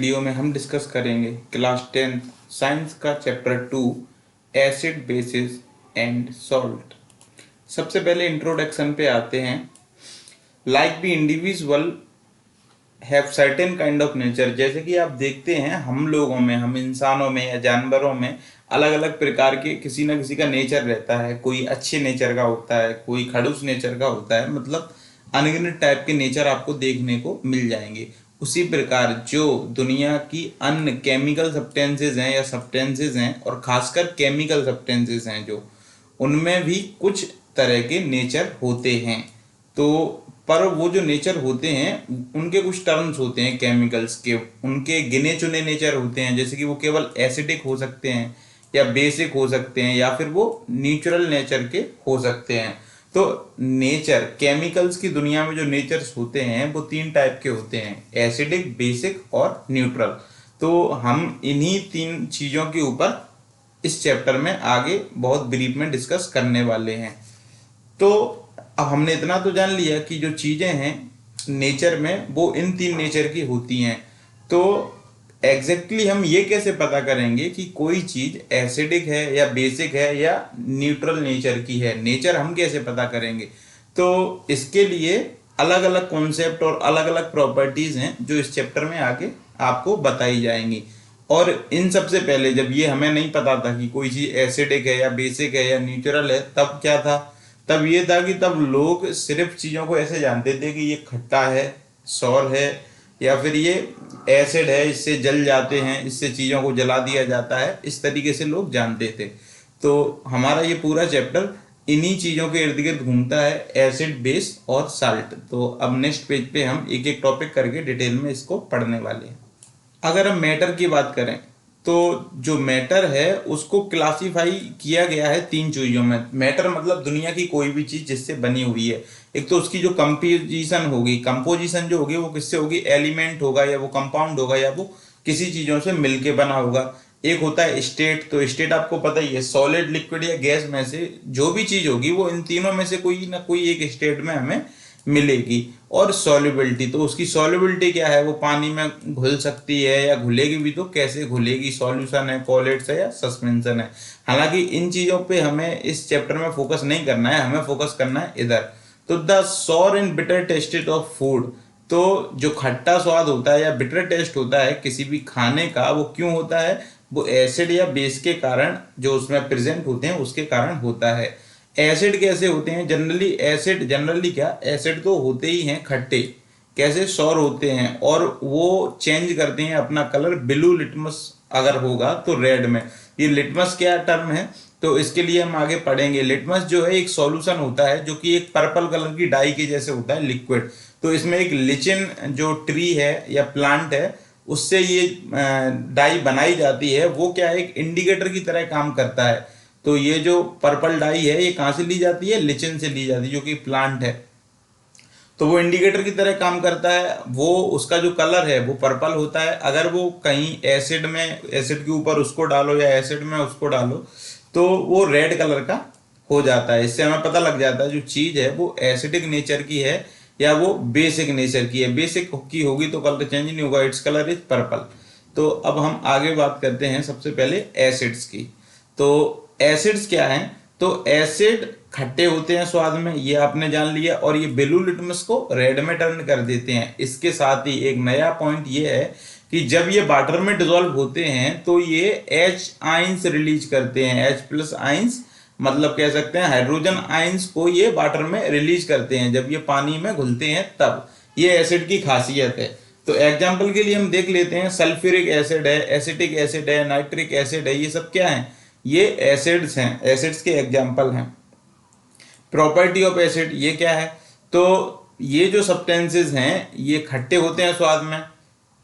Video में हम discuss करेंगे क्लास 10 साइंस का chapter 2 acid basis and salt. सबसे पहले इंट्रोडक्शन पे आते हैं। Like the individual have certain kind of nature, जैसे कि आप देखते हैं हम लोगों में, हम इंसानों में या जानवरों में अलग अलग प्रकार के किसी न किसी का नेचर रहता है। कोई अच्छे नेचर का होता है, कोई खड़ूस नेचर का होता है, मतलब अनगिनत टाइप के नेचर आपको देखने को मिल जाएंगे। उसी प्रकार जो दुनिया की अन्य केमिकल सब्सटेंसेज हैं या सब्सटेंसेज हैं, और खासकर केमिकल सब्सटेंसेज हैं जो, उनमें भी कुछ तरह के नेचर होते हैं। तो पर वो जो नेचर होते हैं उनके कुछ टर्म्स होते हैं केमिकल्स के, उनके गिने चुने नेचर होते हैं। जैसे कि वो केवल एसिडिक हो सकते हैं या बेसिक हो सकते हैं या फिर वो न्यूट्रल नेचर के हो सकते हैं। तो नेचर, केमिकल्स की दुनिया में जो नेचर्स होते हैं वो 3 टाइप के होते हैं, एसिडिक, बेसिक और न्यूट्रल। तो हम इन्हीं 3 चीज़ों के ऊपर इस चैप्टर में आगे बहुत ब्रीफ में डिस्कस करने वाले हैं। तो अब हमने इतना तो जान लिया कि जो चीज़ें हैं नेचर में वो इन 3 नेचर की होती हैं। तो एग्जैक्टली हम ये कैसे पता करेंगे कि कोई चीज़ एसिडिक है या बेसिक है या न्यूट्रल नेचर की है? नेचर हम कैसे पता करेंगे? तो इसके लिए अलग अलग कॉन्सेप्ट और अलग अलग प्रॉपर्टीज़ हैं जो इस चैप्टर में आगे आपको बताई जाएंगी। और इन सबसे पहले जब ये हमें नहीं पता था कि कोई चीज़ एसिडिक है या बेसिक है या न्यूट्रल है, तब क्या था? तब ये था कि तब लोग सिर्फ चीज़ों को ऐसे जानते थे कि ये खट्टा है, सौर है, या फिर ये एसिड है, इससे जल जाते हैं, इससे चीज़ों को जला दिया जाता है। इस तरीके से लोग जानते थे। तो हमारा ये पूरा चैप्टर इन्हीं चीज़ों के इर्द गिर्द घूमता है, एसिड, बेस और साल्ट। तो अब नेक्स्ट पेज पे हम एक एक टॉपिक करके डिटेल में इसको पढ़ने वाले हैं। अगर हम मैटर की बात करें तो जो मैटर है उसको क्लासीफाई किया गया है 3 चीज़ों में। मैटर मतलब दुनिया की कोई भी चीज़ जिससे बनी हुई है। एक तो उसकी जो कंपोजिशन होगी, कंपोजिशन जो होगी वो किससे होगी? एलिमेंट होगा या वो कंपाउंड होगा या वो किसी चीज़ों से मिलके बना होगा। एक होता है स्टेट, तो स्टेट आपको पता ही है, सॉलिड, लिक्विड या गैस में से जो भी चीज़ होगी वो इन तीनों में से कोई ना कोई एक स्टेट में हमें मिलेगी। और सॉल्युबिलिटी, तो उसकी सॉल्युबिलिटी क्या है? वो पानी में घुल सकती है या घुलेगी भी तो कैसे घुलेगी? सॉल्यूशन है, कॉलेट्स है या सस्पेंशन है। हालांकि इन चीज़ों पे हमें इस चैप्टर में फोकस नहीं करना है, हमें फोकस करना है इधर। तो the sour and bitter taste of food, तो जो खट्टा स्वाद होता है या बिटर टेस्ट होता है किसी भी खाने का, वो क्यों होता है? वो एसिड या बेस के कारण जो उसमें प्रेजेंट होते हैं उसके कारण होता है। एसिड कैसे होते हैं? जनरली एसिड, जनरली क्या, एसिड तो होते ही हैं खट्टे। कैसे? सौर होते हैं और वो चेंज करते हैं अपना कलर। ब्लू लिटमस अगर होगा तो रेड में। ये लिटमस क्या टर्म है तो इसके लिए हम आगे पढ़ेंगे। लिटमस जो है एक सॉल्यूशन होता है जो कि एक पर्पल कलर की डाई के जैसे होता है, लिक्विड। तो इसमें एक लिचिन जो ट्री है या प्लांट है उससे ये डाई बनाई जाती है। वो क्या है, एक इंडिकेटर की तरह काम करता है। तो ये जो पर्पल डाई है ये कहाँ से ली जाती है? लिचिन से ली जाती है, जो कि प्लांट है। तो वो इंडिकेटर की तरह काम करता है। वो उसका जो कलर है वो पर्पल होता है। अगर वो कहीं एसिड में, एसिड के ऊपर उसको डालो या एसिड में उसको डालो तो वो रेड कलर का हो जाता है। इससे हमें पता लग जाता है जो चीज़ है वो एसिडिक नेचर की है या वो बेसिक नेचर की है। बेसिक की होगी तो कलर चेंज नहीं होगा, इट्स कलर इज पर्पल। तो अब हम आगे बात करते हैं सबसे पहले एसिड्स की। तो एसिड्स क्या हैं? तो एसिड खट्टे होते हैं स्वाद में, ये आपने जान लिया, और ये ब्लू लिटमस को रेड में टर्न कर देते हैं। इसके साथ ही एक नया पॉइंट ये है कि जब ये वाटर में डिसॉल्व होते हैं तो ये H आइंस रिलीज करते हैं। H+ आइंस मतलब कह सकते हैं हाइड्रोजन आइंस को ये वाटर में रिलीज करते हैं जब ये पानी में घुलते हैं तब। ये एसिड की खासियत है। तो एग्जाम्पल के लिए हम देख लेते हैं, सल्फ्यूरिक एसिड है, एसिटिक एसिड है, नाइट्रिक एसिड है, ये सब क्या है? ये एसिड्स हैं, एसिड्स के एग्जाम्पल हैं। प्रॉपर्टी ऑफ एसिड ये क्या है? तो ये जो सब्सटेंसेस हैं ये खट्टे होते हैं स्वाद में।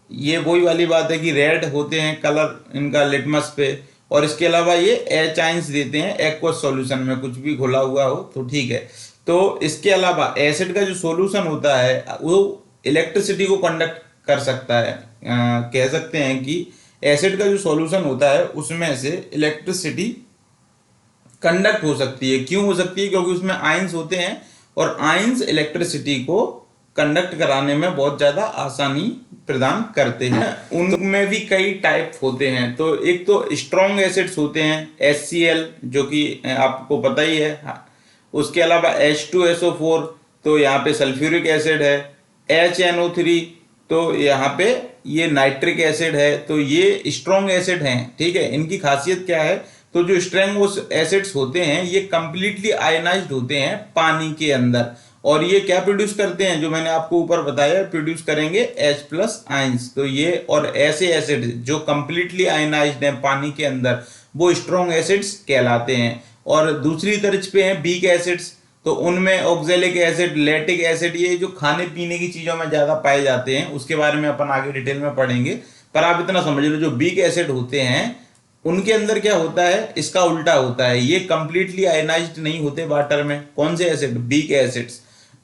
ये वही वाली बात है कि रेड होते हैं कलर इनका लिटमस पे, और इसके अलावा ये H आइंस देते हैं एक्वस सॉल्यूशन में, कुछ भी घुला हुआ हो तो ठीक है। तो इसके अलावा एसिड का जो सॉल्यूशन होता है वो इलेक्ट्रिसिटी को कंडक्ट कर सकता है। कह सकते हैं कि एसिड का जो सॉल्यूशन होता है उसमें से इलेक्ट्रिसिटी कंडक्ट हो सकती है। क्यों हो सकती है? क्योंकि उसमें आयंस होते हैं और आयंस इलेक्ट्रिसिटी को कंडक्ट कराने में बहुत ज़्यादा आसानी प्रदान करते हैं। उनमें भी कई टाइप होते हैं। तो एक तो स्ट्रॉन्ग एसिड्स होते हैं, HCl जो कि आपको पता ही है। उसके अलावा H2SO4, तो यहाँ पे सल्फ्यूरिक एसिड है। HNO3, तो यहाँ पे ये नाइट्रिक एसिड है। तो ये स्ट्रॉन्ग एसिड हैं, ठीक है। इनकी खासियत क्या है, तो जो स्ट्रॉन्ग एसिड्स होते हैं ये कंप्लीटली आयनाइज्ड होते हैं पानी के अंदर, और ये क्या प्रोड्यूस करते हैं, जो मैंने आपको ऊपर बताया, प्रोड्यूस करेंगे H+ आयंस। तो ये और ऐसे एसिड जो कंप्लीटली आयनाइज्ड हैं पानी के अंदर, वो स्ट्रॉन्ग एसिड्स कहलाते हैं। और दूसरी तरफ पे हैं वीक एसिड्स, तो उनमें ऑक्जेलिक एसिड, लैक्टिक एसिड, ये जो खाने पीने की चीजों में ज्यादा पाए जाते हैं, उसके बारे में अपन आगे डिटेल में पढ़ेंगे। पर आप इतना समझ लो, जो वीक एसिड होते हैं उनके अंदर क्या होता है, इसका उल्टा होता है। ये कंप्लीटली आयनाइज्ड नहीं होते वाटर में। कौन से एसिड? Weak acids.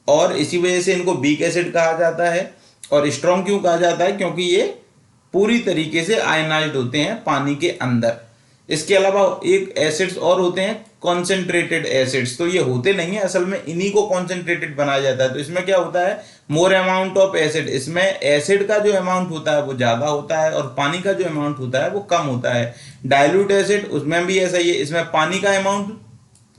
और इसी वजह से इनको वीक एसिड कहा जाता है। और स्ट्रॉन्ग क्यों कहा जाता है? क्योंकि ये पूरी तरीके से आयनाइज्ड होते हैं पानी के अंदर। इसके अलावा एक एसिड्स और होते हैं, कॉन्सेंट्रेटेड एसिड्स। तो ये होते नहीं है असल में, इन्हीं को कॉन्सेंट्रेटेड बनाया जाता है। तो इसमें क्या होता है, मोर अमाउंट ऑफ एसिड। इसमें एसिड का जो अमाउंट होता है वो ज्यादा होता है और पानी का जो अमाउंट होता है वो कम होता है। डाइल्यूट एसिड, उसमें भी ऐसा ही है, इसमें पानी का अमाउंट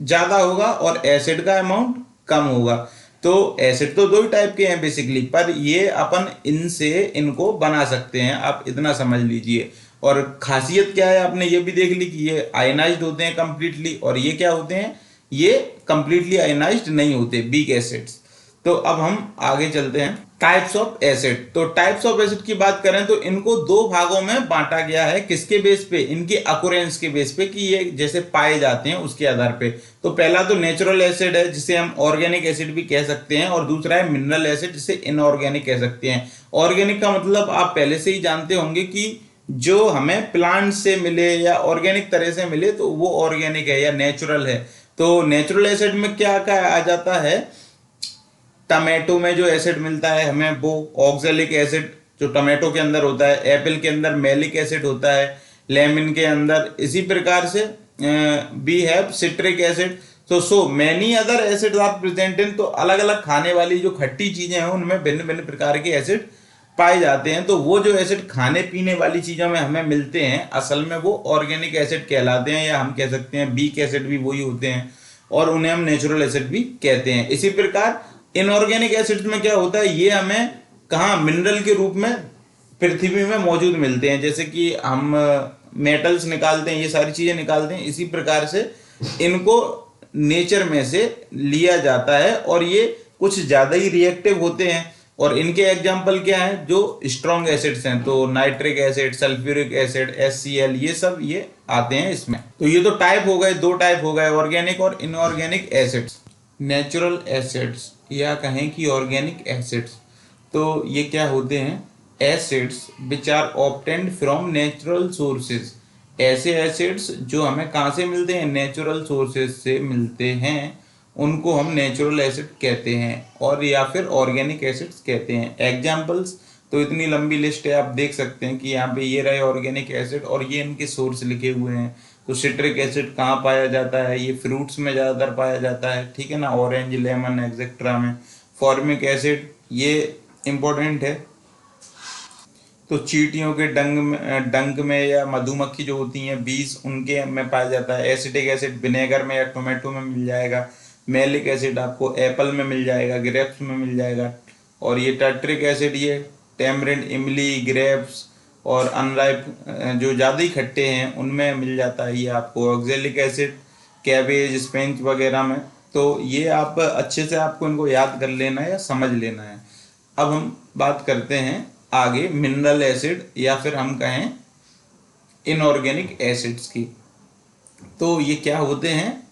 ज्यादा होगा और एसिड का अमाउंट कम होगा। तो एसिड तो दो ही टाइप के हैं बेसिकली, पर ये अपन इनसे इनको बना सकते हैं, आप इतना समझ लीजिए। और खासियत क्या है, आपने ये भी देख ली कि ये आयनाइज्ड होते हैं कंप्लीटली, और ये क्या होते हैं, ये कंप्लीटली आयनाइज्ड नहीं होते, वीक एसिड्स। तो अब हम आगे चलते हैं, टाइप्स ऑफ एसिड। तो टाइप्स ऑफ एसिड की बात करें तो इनको दो भागों में बांटा गया है। किसके बेस पे? इनके अकुरेंस के बेस पे, कि ये जैसे पाए जाते हैं उसके आधार पे। तो पहला तो नेचुरल एसिड है, जिसे हम ऑर्गेनिक एसिड भी कह सकते हैं, और दूसरा है मिनरल एसिड, जिसे इनऑर्गेनिक कह सकते हैं। ऑर्गेनिक का मतलब आप पहले से ही जानते होंगे कि जो हमें प्लांट से मिले या ऑर्गेनिक तरह से मिले तो वो ऑर्गेनिक है या नेचुरल है। तो नेचुरल एसिड में क्या क्या आ जाता है, टमाटो में जो एसिड मिलता है हमें वो ऑक्जेलिक एसिड जो टमाटो के अंदर होता है, एप्पल के अंदर मैलिक एसिड होता है, लेमन के अंदर, इसी प्रकार से we have citric acid. So many other acid are present in. तो अलग अलग खाने वाली जो खट्टी चीजें हैं उनमें भिन्न भिन्न प्रकार के एसिड पाए जाते हैं। तो वो जो एसिड खाने पीने वाली चीजों में हमें मिलते हैं, असल में वो ऑर्गेनिक एसिड कहलाते हैं, या हम कह सकते हैं वीक एसिड भी वही होते हैं, और उन्हें हम नेचुरल एसिड भी कहते हैं। इसी प्रकार इनऑर्गेनिक एसिड्स में क्या होता है, ये हमें कहाँ मिनरल के रूप में पृथ्वी में मौजूद मिलते हैं। जैसे कि हम मेटल्स निकालते हैं, ये सारी चीजें निकालते हैं, इसी प्रकार से इनको नेचर में से लिया जाता है, और ये कुछ ज्यादा ही रिएक्टिव होते हैं। और इनके एग्जाम्पल क्या है, जो स्ट्रॉन्ग एसिड्स हैं, तो nitric acid, sulphuric acid, HCl, ये सब ये आते हैं इसमें। तो ये तो टाइप हो गए, दो टाइप हो गए, ऑर्गेनिक और इनऑर्गेनिक एसिड्स। नेचुरल एसिड्स या कहें कि ऑर्गेनिक एसिड्स, तो ये क्या होते हैं, acids which are obtained from natural sources. ऐसे एसिड्स जो हमें कहाँ से मिलते हैं, नेचुरल सोर्सेज से मिलते हैं, उनको हम नेचुरल एसिड कहते हैं, और या फिर ऑर्गेनिक एसिड्स कहते हैं। एग्जाम्पल्स, तो इतनी लंबी लिस्ट है, आप देख सकते हैं कि यहाँ पे ये रहे ऑर्गेनिक एसिड, और ये इनके सोर्स लिखे हुए हैं। तो सिट्रिक एसिड कहाँ पाया जाता है, ये फ्रूट्स में ज़्यादातर पाया जाता है, ठीक है ना, ऑरेंज, लेमन एक्सेट्रा में। फॉर्मिक एसिड ये इम्पोर्टेंट है, तो चींटियों के डंक में या मधुमक्खी जो होती हैं बीज, उनके में पाया जाता है। एसिटिक एसिड विनेगर में या टोमेटो में मिल जाएगा। मैलिक एसिड आपको एप्पल में मिल जाएगा, ग्रेप्स में मिल जाएगा। और ये टार्ट्रिक एसिड ये टेमरिंड, इमली, ग्रेप्स और अनराइप जो ज़्यादा ही खट्टे हैं उनमें मिल जाता है ये आपको। ऑक्जेलिक एसिड कैबेज, स्पेंज वगैरह में। तो ये आप अच्छे से आपको इनको याद कर लेना है या समझ लेना है। अब हम बात करते हैं आगे मिनरल एसिड या फिर हम कहें इनऑर्गेनिक एसिड्स की। तो ये क्या होते हैं,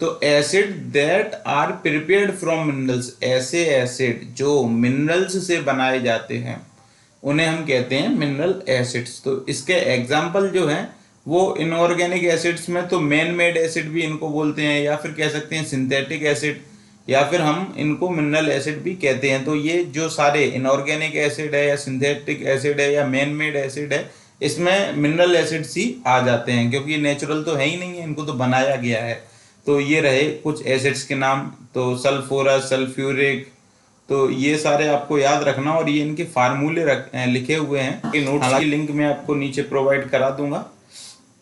तो acid that are prepared from minerals, ऐसे एसिड जो मिनरल्स से बनाए जाते हैं उन्हें हम कहते हैं मिनरल एसिड्स। तो इसके एग्जाम्पल जो हैं वो इनऑर्गेनिक एसिड्स में तो मैन मेड एसिड भी इनको बोलते हैं, या फिर कह सकते हैं सिंथेटिक एसिड, या फिर हम इनको मिनरल एसिड भी कहते हैं। तो ये जो सारे इनऑर्गेनिक एसिड है या सिंथेटिक एसिड है या मैन मेड एसिड है, इसमें मिनरल एसिड्स ही आ जाते हैं, क्योंकि ये नेचुरल तो है ही नहीं है, इनको तो बनाया गया है। तो ये रहे कुछ एसिड्स के नाम, तो सल्फोरस, सल्फ्यूरिक तो ये सारे आपको याद रखना, और ये इनके फार्मूले लिखे हुए हैं कि नोट्स की लिंक मैं आपको नीचे प्रोवाइड करा दूंगा,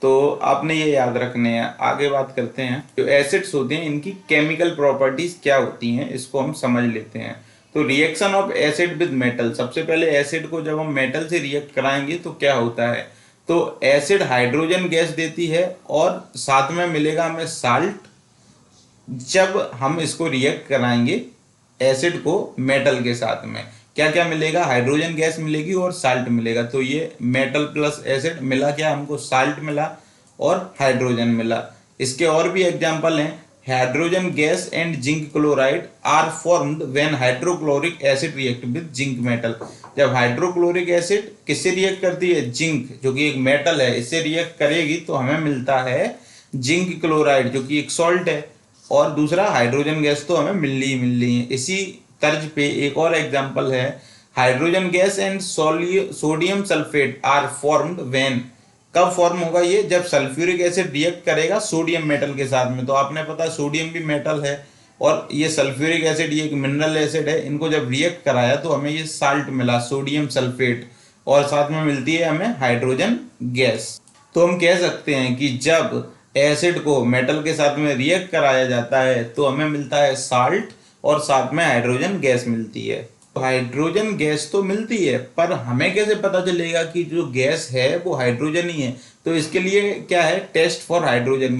तो आपने ये याद रखने हैं। आगे बात करते हैं, जो एसिड्स होते हैं इनकी केमिकल प्रॉपर्टीज क्या होती हैं, इसको हम समझ लेते हैं। तो reaction of acid with metal, सबसे पहले एसिड को जब हम मेटल से रिएक्ट कराएंगे तो क्या होता है, तो एसिड हाइड्रोजन गैस देती है और साथ में मिलेगा हमें साल्ट। जब हम इसको रिएक्ट कराएंगे एसिड को मेटल के साथ में, क्या क्या मिलेगा, हाइड्रोजन गैस मिलेगी और साल्ट मिलेगा। तो ये मेटल प्लस एसिड मिला, क्या हमको साल्ट मिला और हाइड्रोजन मिला। इसके और भी एग्जांपल हैं, hydrogen gas and zinc chloride are formed when hydrochloric acid react with zinc metal. जब हाइड्रोक्लोरिक एसिड किससे रिएक्ट करती है, जिंक जो कि एक मेटल है, इससे रिएक्ट करेगी तो हमें मिलता है जिंक क्लोराइड जो कि एक सॉल्ट है, और दूसरा हाइड्रोजन गैस तो हमें मिलनी है। इसी तर्ज पे एक और एग्जांपल है, hydrogen gas and sodium sulphate are formed when, कब फॉर्म होगा ये, जब सल्फ्यूरिक एसिड रिएक्ट करेगा सोडियम मेटल के साथ में। तो आपने पता है सोडियम भी मेटल है और ये सल्फ्यूरिक एसिड ये एक मिनरल एसिड है, इनको जब रिएक्ट कराया तो हमें ये साल्ट मिला सोडियम सल्फेट, और साथ में मिलती है हमें हाइड्रोजन गैस। तो हम कह सकते हैं कि जब एसिड को मेटल के साथ में रिएक्ट कराया जाता है तो हमें मिलता है साल्ट और साथ में हाइड्रोजन गैस मिलती है। तो हाइड्रोजन गैस तो मिलती है, पर हमें कैसे पता चलेगा कि जो गैस है वो हाइड्रोजन ही है, तो इसके लिए क्या है, टेस्ट फॉर हाइड्रोजन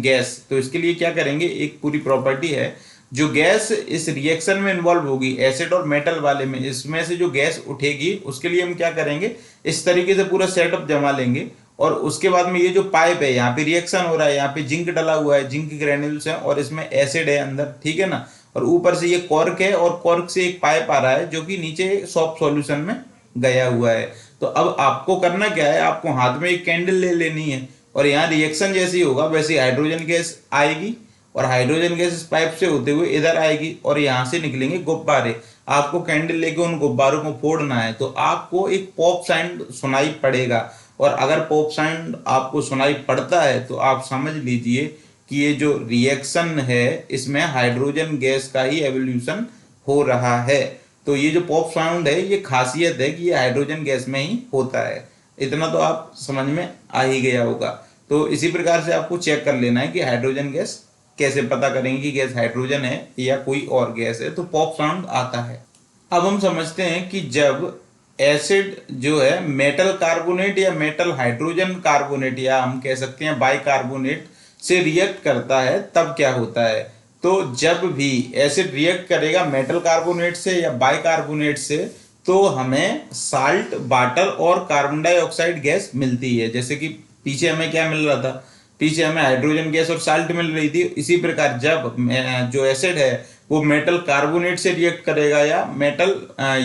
गैस। तो इसके लिए क्या करेंगे, एक पूरी प्रॉपर्टी है, जो गैस इस रिएक्शन में इन्वॉल्व होगी एसिड और मेटल वाले में, इसमें से जो गैस उठेगी उसके लिए हम क्या करेंगे, इस तरीके से पूरा सेटअप जमा लेंगे, और उसके बाद में ये जो पाइप है यहाँ पे रिएक्शन हो रहा है, यहाँ पे जिंक डला हुआ है, जिंक ग्रेन्यूल्स है और इसमें एसिड है अंदर, ठीक है ना, और ऊपर से ये कॉर्क है और कॉर्क से एक पाइप आ रहा है जो कि नीचे सॉफ्ट सॉल्यूशन में गया हुआ है। तो अब आपको करना क्या है, आपको हाथ में एक कैंडल ले लेनी है और यहाँ रिएक्शन जैसे ही होगा वैसे हाइड्रोजन गैस आएगी, और हाइड्रोजन गैस इस पाइप से होते हुए इधर आएगी और यहाँ से निकलेंगे गुब्बारे। आपको कैंडल लेके उन गुब्बारों को फोड़ना है, तो आपको एक पॉप साउंड सुनाई पड़ेगा, और अगर पॉप साउंड आपको सुनाई पड़ता है तो आप समझ लीजिए कि ये जो रिएक्शन है इसमें हाइड्रोजन गैस का ही एवोल्यूशन हो रहा है। तो ये जो पॉप साउंड है ये खासियत है कि ये हाइड्रोजन गैस में ही होता है। इतना तो आप समझ में आ ही गया होगा। तो इसी प्रकार से आपको चेक कर लेना है कि हाइड्रोजन गैस कैसे पता करेंगे कि गैस हाइड्रोजन है या कोई और गैस है, तो पॉप साउंड आता है। अब हम समझते हैं कि जब एसिड जो है मेटल कार्बोनेट या मेटल हाइड्रोजन कार्बोनेट या हम कह सकते हैं बाइकार्बोनेट से रिएक्ट करता है तब क्या होता है। तो जब भी एसिड रिएक्ट करेगा मेटल कार्बोनेट से या बाइकार्बोनेट से तो हमें साल्ट, वाटर और कार्बन डाइऑक्साइड गैस मिलती है। जैसे कि पीछे हमें क्या मिल रहा था, पीछे हमें हाइड्रोजन गैस और साल्ट मिल रही थी। इसी प्रकार जब जो एसिड है वो मेटल कार्बोनेट से रिएक्ट करेगा या मेटल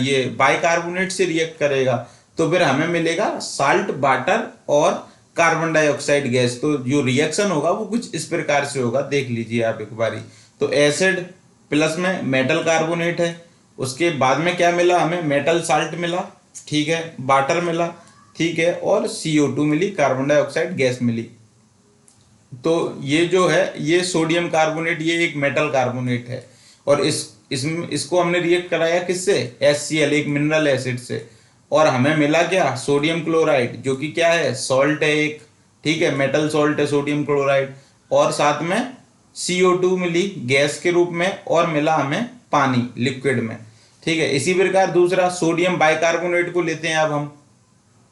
ये बाइकार्बोनेट से रिएक्ट करेगा तो फिर हमें मिलेगा साल्ट, वाटर और कार्बन डाइऑक्साइड गैस। तो जो रिएक्शन होगा वो कुछ इस प्रकार से होगा, देख लीजिए आप एक बारी। तो एसिड प्लस में मेटल कार्बोनेट है, उसके बाद में क्या मिला हमें, मेटल साल्ट मिला, ठीक है, वाटर मिला, ठीक है, और CO2 मिली, कार्बन डाइऑक्साइड गैस मिली। तो ये जो है ये सोडियम कार्बोनेट ये एक मेटल कार्बोनेट है, और इसको हमने रिएक्ट कराया किससे, HCl एक मिनरल एसिड से, और हमें मिला क्या, सोडियम क्लोराइड जो कि क्या है, सॉल्ट है एक, ठीक है, मेटल सॉल्ट है सोडियम क्लोराइड, और साथ में CO2 मिली गैस के रूप में, और मिला हमें पानी लिक्विड में, ठीक है। इसी प्रकार दूसरा सोडियम बाइकार्बोनेट को लेते हैं अब हम,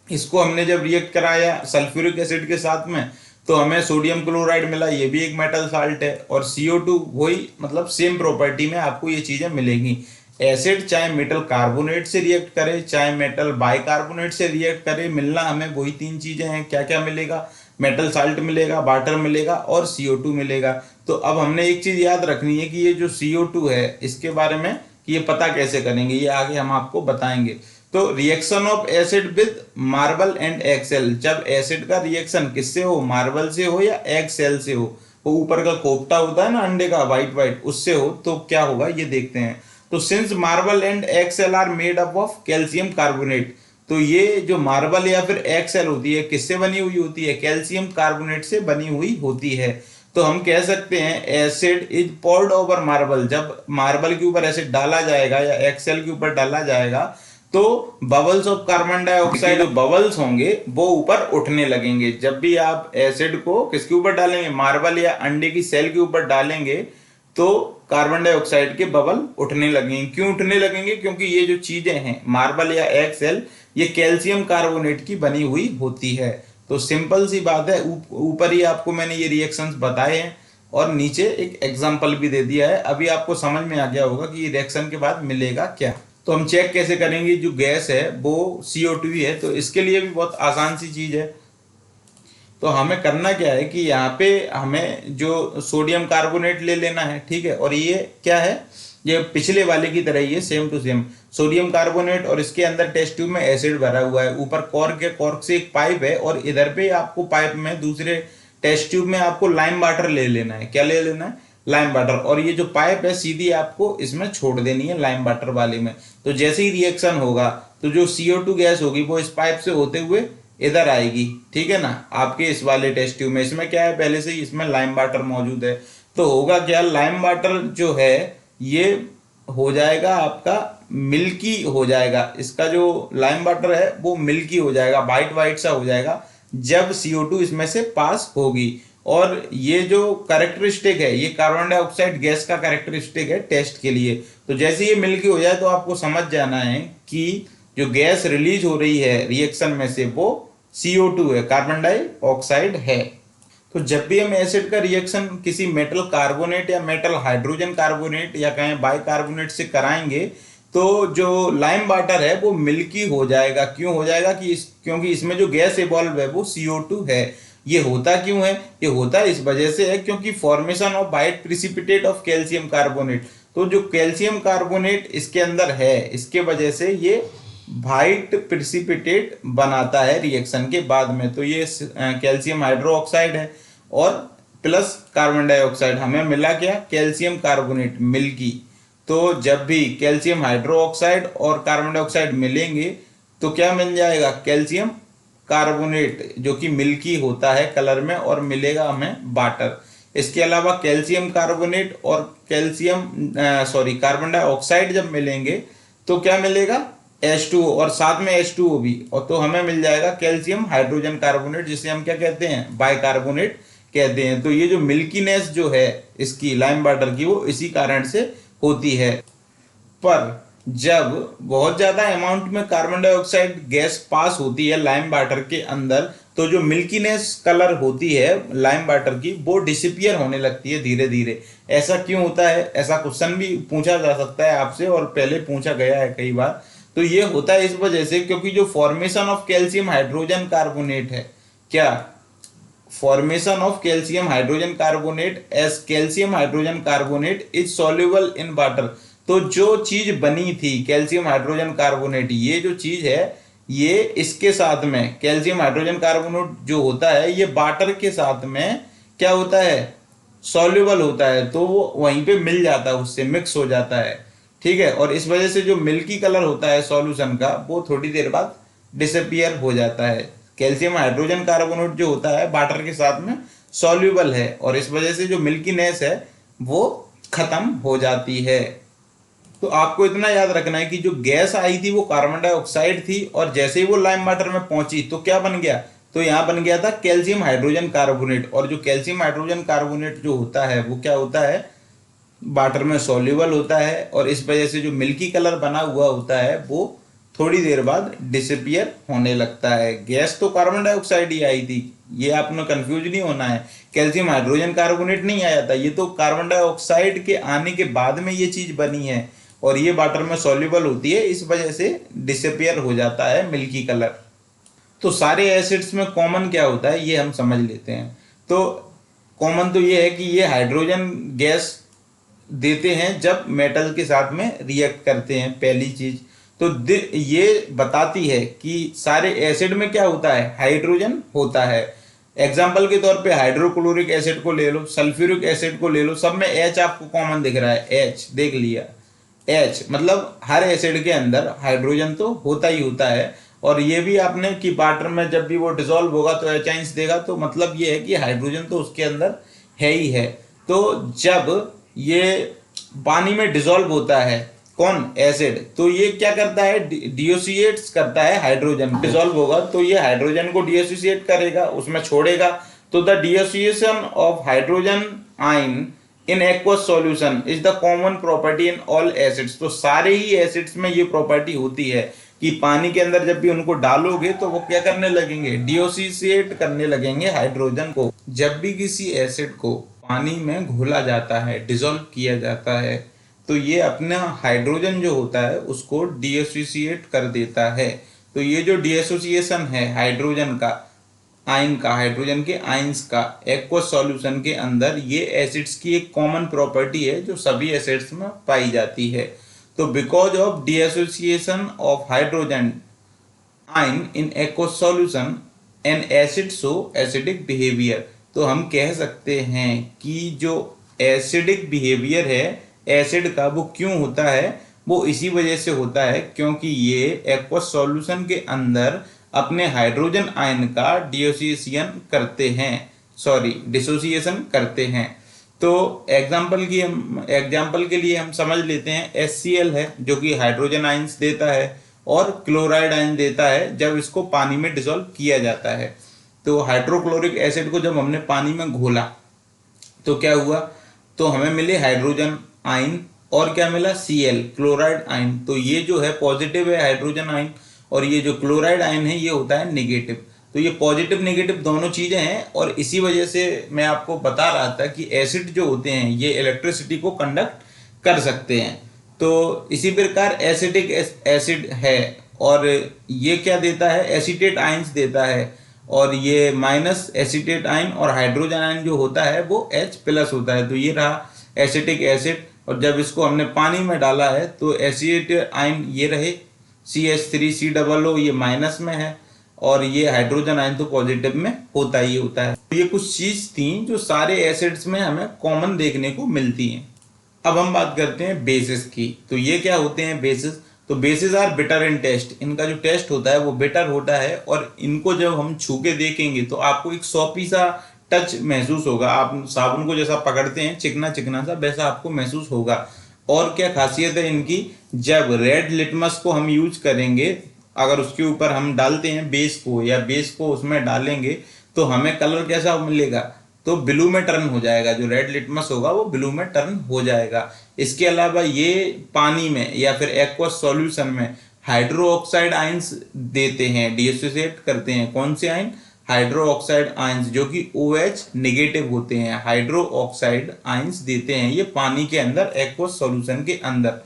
इसको हमने जब रिएक्ट कराया सल्फ्यूरिक एसिड के साथ में तो हमें सोडियम क्लोराइड मिला, ये भी एक मेटल साल्ट है, और CO2 वही, मतलब सेम प्रॉपर्टी में आपको ये चीजें मिलेंगी। एसिड चाहे मेटल कार्बोनेट से रिएक्ट करे चाहे मेटल बाइकार्बोनेट से रिएक्ट करे, मिलना हमें वही तीन चीजें हैं। क्या क्या मिलेगा, मेटल साल्ट मिलेगा, वाटर मिलेगा और CO2 मिलेगा। तो अब हमने एक चीज याद रखनी है कि ये जो CO2 है इसके बारे में कि ये पता कैसे करेंगे, ये आगे हम आपको बताएंगे। तो reaction of acid with marble and eggshell, जब एसिड का रिएक्शन किससे हो, मार्बल से हो या एगशेल से हो, वो ऊपर का खोपटा होता है ना अंडे का वाइट वाइट, उससे हो, तो क्या होगा ये देखते हैं। तो since marble and eggshell are made up of calcium carbonate, तो ये जो मार्बल या फिर एगशेल होती है किससे बनी हुई होती है, कैल्शियम कार्बोनेट से बनी हुई होती है। तो हम कह सकते हैं acid is poured over marble. जब मार्बल के ऊपर एसिड डाला जाएगा या एक्सेल के ऊपर डाला जाएगा तो बबल्स ऑफ कार्बन डाइऑक्साइड, जो बबल्स होंगे वो ऊपर उठने लगेंगे। जब भी आप एसिड को किसके ऊपर डालेंगे, मार्बल या अंडे की सेल के ऊपर डालेंगे तो कार्बन डाइऑक्साइड के बबल उठने लगेंगे। क्यों उठने लगेंगे? क्योंकि ये जो चीजें हैं मार्बल या एक्सेल, ये कैल्शियम कार्बोनेट की बनी हुई होती है। तो सिंपल सी बात है, ऊपर ही आपको मैंने ये रिएक्शंस बताए हैं और नीचे एक एग्जांपल भी दे दिया है। अभी आपको समझ में आ गया होगा कि ये रिएक्शन के बाद मिलेगा क्या। तो हम चेक कैसे करेंगे? जो गैस है वो CO2 है, तो इसके लिए भी बहुत आसान सी चीज है। तो हमें करना क्या है कि यहाँ पे हमें जो सोडियम कार्बोनेट ले लेना है, ठीक है। और ये क्या है, ये पिछले वाले की तरह ही है, same to same sodium carbonate, और इसके अंदर टेस्ट ट्यूब में एसिड भरा हुआ है। ऊपर कॉर्क है, कॉर्क से एक पाइप है, और इधर पे आपको पाइप में दूसरे टेस्ट ट्यूब में आपको लाइम वाटर ले लेना है। क्या ले लेना है? Lime water. और ये जो पाइप है सीधी आपको इसमें छोड़ देनी है लाइम वाटर वाले में। तो जैसे ही रिएक्शन होगा तो जो CO2 गैस होगी वो इस पाइप से होते हुए इधर आएगी, ठीक है ना, आपके इस वाले टेस्ट ट्यूब में। इसमें क्या है, पहले से ही इसमें लाइम वाटर मौजूद है। तो होगा क्या, लाइम वाटर जो है ये हो जाएगा आपका मिल्की हो जाएगा। इसका जो लाइम वाटर है वो मिल्की हो जाएगा, वाइट वाइट सा हो जाएगा जब CO2 इसमें से पास होगी। और ये जो कैरेक्टरिस्टिक है ये कार्बन डाइऑक्साइड गैस का कैरेक्टरिस्टिक है टेस्ट के लिए। तो जैसे ये मिल्की हो जाए तो आपको समझ जाना है कि जो गैस रिलीज हो रही है रिएक्शन में से वो CO2 है, कार्बन डाइऑक्साइड है। तो जब भी हम एसिड का रिएक्शन किसी मेटल कार्बोनेट या मेटल हाइड्रोजन कार्बोनेट या कहें बाइकार्बोनेट से कराएंगे तो जो लाइम वाटर है वो मिल्की हो जाएगा। क्यों हो जाएगा? क्योंकि इसमें जो गैस इवॉल्व है वो CO2 है। ये होता क्यों है? ये होता इस वजह से है क्योंकि formation of white precipitate of calcium carbonate. तो जो कैल्शियम कार्बोनेट इसके अंदर है इसके वजह से ये वाइट प्रिसिपिटेट बनाता है रिएक्शन के बाद में। तो ये कैल्शियम हाइड्रोक्साइड है और प्लस कार्बन डाइऑक्साइड, हमें मिला क्या? Calcium carbonate, milky. तो जब भी कैल्शियम हाइड्रोक्साइड और कार्बन डाइऑक्साइड मिलेंगे तो क्या मिल जाएगा? कैल्शियम कार्बोनेट, जो कि मिल्की होता है कलर में, और मिलेगा हमें वाटर। इसके अलावा कैल्शियम कार्बोनेट और कार्बन डाइऑक्साइड जब मिलेंगे तो क्या मिलेगा? H2O, और साथ में H2O भी, और तो हमें मिल जाएगा कैल्शियम हाइड्रोजन कार्बोनेट, जिसे हम क्या कहते हैं? बाइकार्बोनेट कहते हैं। तो ये जो मिल्कीनेस जो है इसकी लाइम वाटर की वो इसी कारण से होती है। पर जब बहुत ज्यादा अमाउंट में कार्बन डाइऑक्साइड गैस पास होती है लाइम वाटर के अंदर तो जो मिल्कीनेस कलर होती है लाइम वाटर की वो डिसअपियर होने लगती है धीरे धीरे। ऐसा क्यों होता है? ऐसा क्वेश्चन भी पूछा जा सकता है आपसे, और पहले पूछा गया है कई बार। तो ये होता है इस वजह से क्योंकि जो formation of calcium hydrogen carbonate है, क्या formation of calcium hydrogen carbonate as calcium hydrogen carbonate is soluble in water. तो जो चीज बनी थी कैल्शियम हाइड्रोजन कार्बोनेट, ये जो चीज है ये इसके साथ में कैल्शियम हाइड्रोजन कार्बोनेट जो होता है ये वाटर के साथ में क्या होता है? सॉल्युबल होता है। तो वो वहीं पे मिल जाता है, उससे मिक्स हो जाता है, ठीक है। और इस वजह से जो मिल्की कलर होता है सॉल्यूशन का वो थोड़ी देर बाद डिसअपियर हो जाता है। कैल्शियम हाइड्रोजन कार्बोनेट जो होता है वाटर के साथ में सॉल्युबल है, और इस वजह से जो मिल्कीनेस है वो खत्म हो जाती है। तो आपको इतना याद रखना है कि जो गैस आई थी वो कार्बन डाइऑक्साइड थी, और जैसे ही वो लाइम वाटर में पहुंची तो क्या बन गया? तो यहाँ बन गया था कैल्शियम हाइड्रोजन कार्बोनेट। और जो कैल्शियम हाइड्रोजन कार्बोनेट जो होता है वो क्या होता है? वाटर में सॉल्युबल होता है, और इस वजह से जो मिल्की कलर बना हुआ होता है वो थोड़ी देर बाद डिसअपियर होने लगता है। गैस तो कार्बन डाइऑक्साइड ही आई थी, ये आपने कंफ्यूज नहीं होना है। कैल्शियम हाइड्रोजन कार्बोनेट नहीं आया था, ये तो कार्बन डाइऑक्साइड के आने के बाद में ये चीज बनी है, और ये वाटर में सॉल्युबल होती है, इस वजह से डिसअपियर हो जाता है मिल्की कलर। तो सारे एसिड्स में कॉमन क्या होता है ये हम समझ लेते हैं। तो कॉमन तो ये है कि ये हाइड्रोजन गैस देते हैं जब मेटल के साथ में रिएक्ट करते हैं, पहली चीज। तो ये बताती है कि सारे एसिड में क्या होता है? हाइड्रोजन होता है। एग्जाम्पल के तौर पे हाइड्रोक्लोरिक एसिड को ले लो, सल्फ्यूरिक एसिड को ले लो, सब में H आपको कॉमन दिख रहा है, H देख लिया। H मतलब हर एसिड के अंदर हाइड्रोजन तो होता ही होता है। और ये भी आपने कि वाटर में जब भी वो डिसॉल्व होगा तो H देगा, तो मतलब ये है कि हाइड्रोजन तो उसके अंदर है ही है। तो जब ये पानी में डिसॉल्व होता है कौन, एसिड, तो ये क्या करता है, डिसोसिएट्स करता है हाइड्रोजन। डिसॉल्व होगा तो ये हाइड्रोजन को डिसोसिएट करेगा, उसमें छोड़ेगा। तो the dissociation of hydrogen ion in aqueous solution is the common property in all acids. तो सारे ही एसिड्स में ये प्रॉपर्टी होती है कि पानी के अंदर जब भी उनको डालोगे तो वो क्या करने लगेंगे, डिसोसिएट करने लगेंगे हाइड्रोजन को। जब भी किसी एसिड को पानी में घोला जाता है, डिसॉल्व किया जाता है, तो ये अपना हाइड्रोजन जो होता है उसको डिसोसिएट कर देता है। तो ये जो डिसोसिएशन है हाइड्रोजन का, आयन का, हाइड्रोजन के आयंस का एक्वस सॉल्यूशन के अंदर, ये एसिड्स की एक कॉमन प्रॉपर्टी है जो सभी एसिड्स में पाई जाती है। तो because of dissociation of hydrogen ion in aqueous solution N acid show acidic behaviour. तो हम कह सकते हैं कि जो एसिडिक बिहेवियर है एसिड का वो क्यों होता है, वो इसी वजह से होता है क्योंकि ये एक्वस सॉल्यूशन के अंदर अपने हाइड्रोजन आयन का डिसोसिएशन करते हैं। तो एग्जाम्पल के लिए हम समझ लेते हैं HCl है जो कि हाइड्रोजन आयंस देता है और क्लोराइड आयन देता है जब इसको पानी में डिसॉल्व किया जाता है। तो हाइड्रोक्लोरिक एसिड को जब हमने पानी में घोला तो क्या हुआ, तो हमें मिले हाइड्रोजन आयन और क्या मिला, Cl, क्लोराइड आयन। तो ये जो है पॉजिटिव है हाइड्रोजन आयन और ये जो क्लोराइड आयन है ये होता है नेगेटिव। तो ये पॉजिटिव नेगेटिव दोनों चीजें हैं और इसी वजह से मैं आपको बता रहा था कि एसिड जो होते हैं ये इलेक्ट्रिसिटी को कंडक्ट कर सकते हैं। तो इसी प्रकार एसिटिक एसिड है और ये क्या देता है, एसीटेट आयंस देता है और ये माइनस एसीटेट आयन और हाइड्रोजन आयन जो होता है वो H+ होता है। तो ये रहा एसिटिक एसिड और जब इसको हमने पानी में डाला है तो एसीटेट आयन ये रहे CH3COO, ये माइनस में है और ये हाइड्रोजन आयन तो पॉजिटिव में होता ही होता है। तो ये कुछ चीज थी जो सारे एसिड्स में हमें कॉमन देखने को मिलती हैं। अब हम बात करते हैं बेसिस की। तो ये क्या होते हैं बेसिस, तो bases are bitter in taste. इनका जो टेस्ट होता है वो बिटर होता है और इनको जब हम छू के देखेंगे तो आपको एक सॉपी सा टच महसूस होगा। आप साबुन को जैसा पकड़ते हैं चिकना चिकना सा, वैसा आपको महसूस होगा। और क्या खासियत है इनकी, जब रेड लिटमस को हम यूज करेंगे, अगर उसके ऊपर हम डालते हैं बेस को या बेस को उसमें डालेंगे तो हमें कलर कैसा मिलेगा, तो ब्लू में टर्न हो जाएगा। जो रेड लिटमस होगा वो ब्लू में टर्न हो जाएगा। इसके अलावा ये पानी में या फिर एक्वस सॉल्यूशन में हाइड्रो ऑक्साइड आयंस देते हैं, डिसोसिएट करते हैं। कौन से आयन, हाइड्रो ऑक्साइड आयंस जो कि OH नेगेटिव होते हैं, हाइड्रो ऑक्साइड आयंस देते हैं ये पानी के अंदर एक्वस सॉल्यूशन के अंदर।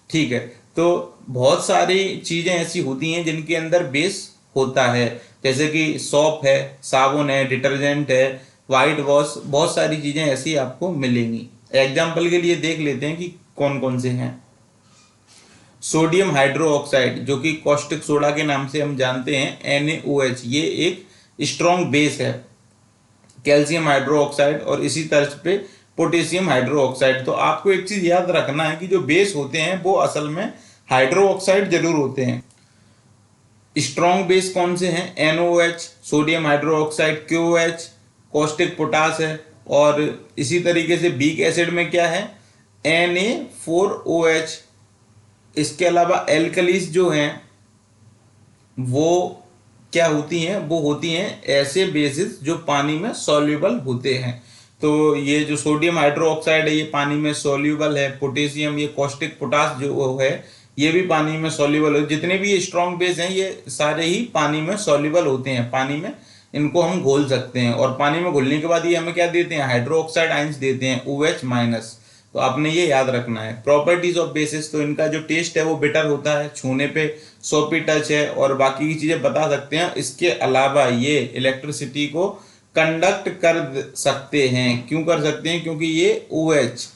ठीक है, तो बहुत सारी चीजें ऐसी होती हैं जिनके अंदर बेस होता है, जैसे कि सॉप है, साबुन है, डिटर्जेंट है, वाइट वॉश, बहुत सारी चीजें ऐसी आपको मिलेंगी। एग्जाम्पल के लिए देख लेते हैं कि कौन कौन से हैं। सोडियम हाइड्रो ऑक्साइड जो कि कॉस्टिक सोडा के नाम से हम जानते हैं, NaOH, ये एक स्ट्रॉन्ग बेस है। कैल्शियम हाइड्रो ऑक्साइड और इसी तरह पे पोटेशियम हाइड्रो ऑक्साइड। तो आपको एक चीज याद रखना है कि जो बेस होते हैं वो असल में हाइड्रो ऑक्साइड जरूर होते हैं। स्ट्रॉन्ग बेस कौन से हैं, NaOH, sodium hydro oxide, KOH, caustic potash है। और इसी तरीके से वीक एसिड में क्या है, Na4OH। इसके अलावा एल्कलीस जो हैं वो क्या होती हैं, वो होती हैं ऐसे बेसिस जो पानी में सॉल्युबल होते हैं। तो ये जो सोडियम हाइड्रो ऑक्साइड है ये पानी में सॉल्युबल है। पोटेशियम, ये कॉस्टिक पोटास जो है ये भी पानी में सॉल्युबल है। जितने भी ये स्ट्रॉन्ग बेस हैं ये सारे ही पानी में सॉल्युबल होते हैं, पानी में इनको हम घोल सकते हैं। और पानी में घुलने के बाद ये हमें क्या देते हैं, हाइड्रो ऑक्साइड आयंस देते हैं, OH-। तो आपने ये याद रखना है। प्रॉपर्टीज ऑफ बेसिस, तो इनका जो टेस्ट है वो बिटर होता है, छूने पे सोपी टच है और बाकी की चीजें बता सकते हैं। इसके अलावा ये इलेक्ट्रिसिटी को कंडक्ट कर सकते हैं। क्यों कर सकते हैं, क्योंकि ये OH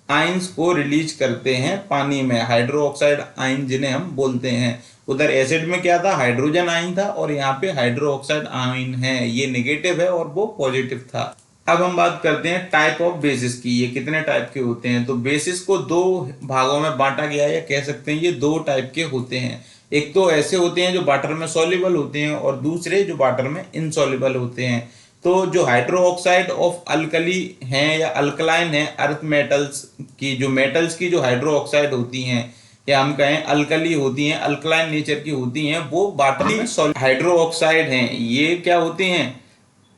आयंस को रिलीज करते हैं पानी में, हाइड्रो ऑक्साइड आयन जिन्हें हम बोलते हैं। उधर एसिड में क्या था, हाइड्रोजन आयन था और यहाँ पे हाइड्रो ऑक्साइड आयन है, ये नेगेटिव है और वो पॉजिटिव था। अब हम बात करते हैं टाइप ऑफ बेसिस की, ये कितने टाइप के होते हैं। तो बेसिस को दो भागों में बांटा गया है, या कह सकते हैं ये दो टाइप के होते हैं। एक तो ऐसे होते हैं जो वाटर में सॉल्युबल होते हैं और दूसरे जो वाटर में इनसॉल्युबल होते हैं। तो जो हाइड्रो ऑक्साइड ऑफ अल्कली हैं या अल्कलाइन है अर्थ मेटल्स की, जो मेटल्स की जो हाइड्रो ऑक्साइड होती हैं या हम कहें अल्कली होती हैं, अल्कलाइन नेचर की होती हैं, वो वाटर में हाइड्रो ऑक्साइड हैं, ये क्या होती हैं,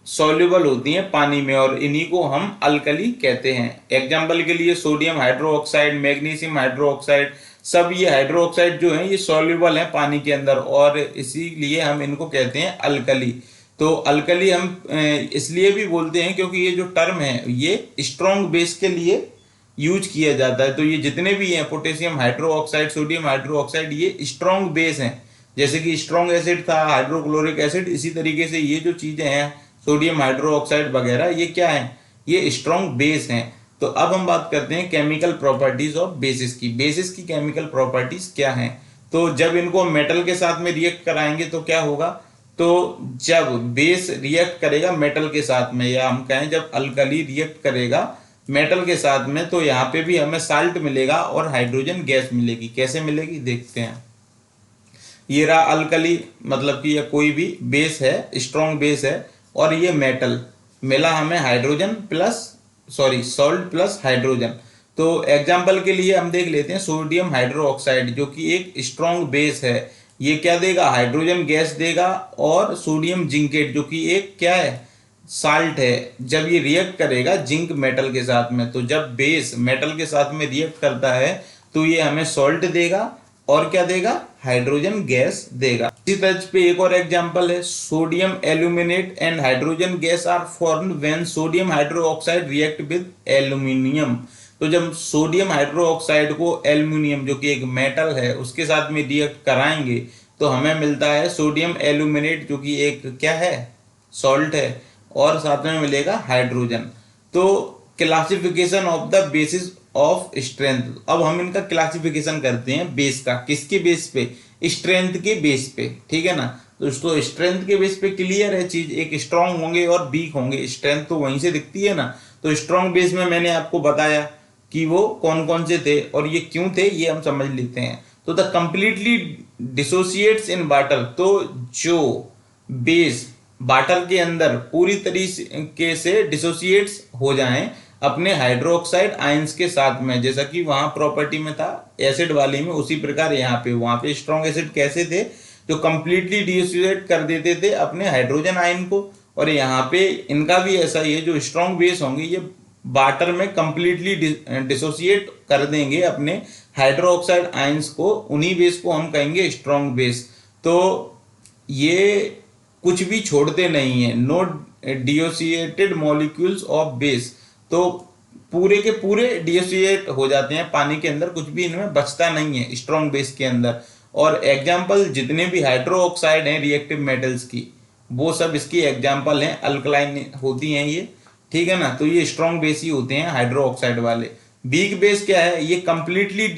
सॉल्युबल होती हैं पानी में, और इन्हीं को हम अल्कली कहते हैं। एग्जाम्पल के लिए sodium hydro oxide, magnesium hydro oxide, सब ये हाइड्रो ऑक्साइड जो है ये सॉल्युबल है पानी के अंदर, और इसीलिए हम इनको कहते हैं अल्कली। तो अल्कली हम इसलिए भी बोलते हैं क्योंकि ये जो टर्म है ये स्ट्रॉन्ग बेस के लिए यूज किया जाता है। तो ये जितने भी हैं potassium hydro oxide, sodium hydro oxide, ये स्ट्रॉन्ग बेस हैं। जैसे कि स्ट्रॉन्ग एसिड था हाइड्रोक्लोरिक एसिड, इसी तरीके से ये जो चीजें हैं सोडियम हाइड्रो ऑक्साइड वगैरह, ये क्या है, ये स्ट्रॉन्ग बेस हैं। तो अब हम बात करते हैं केमिकल प्रॉपर्टीज ऑफ बेसिस की। बेसिस की केमिकल प्रॉपर्टीज क्या हैं? तो जब इनको मेटल के साथ में रिएक्ट कराएंगे तो क्या होगा, तो जब बेस रिएक्ट करेगा मेटल के साथ में, या हम कहें जब अल्कली रिएक्ट करेगा मेटल के साथ में, तो यहाँ पे भी हमें साल्ट मिलेगा और हाइड्रोजन गैस मिलेगी। कैसे मिलेगी देखते हैं। ये रहा अल्कली, मतलब कि ये कोई भी बेस है, स्ट्रॉन्ग बेस है, और ये मेटल मिला हमें hydrogen plus salt plus hydrogen. तो एग्जाम्पल के लिए हम देख लेते हैं सोडियम हाइड्रो ऑक्साइड जो कि एक स्ट्रॉन्ग बेस है, ये क्या देगा, हाइड्रोजन गैस देगा, और सोडियम जिंकेट जो कि एक क्या है, साल्ट है। जब ये रिएक्ट करेगा जिंक मेटल के साथ में, तो जब बेस मेटल के साथ में रिएक्ट करता है तो ये हमें सॉल्ट देगा और क्या देगा, हाइड्रोजन गैस देगा। इसी तर्ज पे एक और एग्जांपल है, sodium aluminate and hydrogen gas are formed when sodium hydroxide react with aluminium. तो जब सोडियम हाइड्रो ऑक्साइड को एल्यूमिनियम जो कि एक मेटल है उसके साथ में रिएक्ट कराएंगे तो हमें मिलता है सोडियम एल्यूमिनेट जो कि एक क्या है, सॉल्ट है, और साथ में मिलेगा हाइड्रोजन। तो classification of the basis of strength, अब हम इनका क्लासिफिकेशन करते हैं बेस का, किसके बेस पे, स्ट्रेंथ के बेस पे, ठीक है ना। दोस्तों स्ट्रेंथ के बेस पे क्लियर है चीज, एक स्ट्रांग होंगे और वीक होंगे, स्ट्रेंथ तो वहीं से दिखती है ना। तो स्ट्रांग बेस में मैंने आपको बताया कि वो कौन कौन से थे और ये क्यों थे, ये हम समझ लेते हैं। तो the completely dissociates in water, तो जो बेस वाटर के अंदर पूरी तरीके से डिसोसिएट्स हो जाएं अपने हाइड्रोक्साइड आयंस के साथ में, जैसा कि वहां प्रॉपर्टी में था एसिड वाली में, उसी प्रकार यहाँ पे वहां पे स्ट्रॉन्ग एसिड कैसे थे, जो कंप्लीटली डिसोसिएट कर देते थे अपने हाइड्रोजन आयन को, और यहाँ पे इनका भी ऐसा ही है, जो स्ट्रॉन्ग बेस होंगे ये वाटर में कंप्लीटली डिसोसिएट कर देंगे अपने हाइड्रोक्साइड आयंस को, उन्हीं बेस को हम कहेंगे स्ट्रॉन्ग बेस। तो ये कुछ भी छोड़ते नहीं है, no dissociated molecules of base, तो पूरे के पूरे डिसोसिएट हो जाते हैं पानी के अंदर, कुछ भी इनमें बचता नहीं है स्ट्रॉन्ग बेस के अंदर। और एग्जाम्पल जितने भी हाइड्रो ऑक्साइड हैं रिएक्टिव मेटल्स की, वो सब इसकी एग्जाम्पल हैं, अल्कलाइन होती हैं ये, ठीक है ना। तो ये स्ट्रॉन्ग बेस ही होते हैं हाइड्रो ऑक्साइड वाले। वीक बेस क्या है, ये कंप्लीटली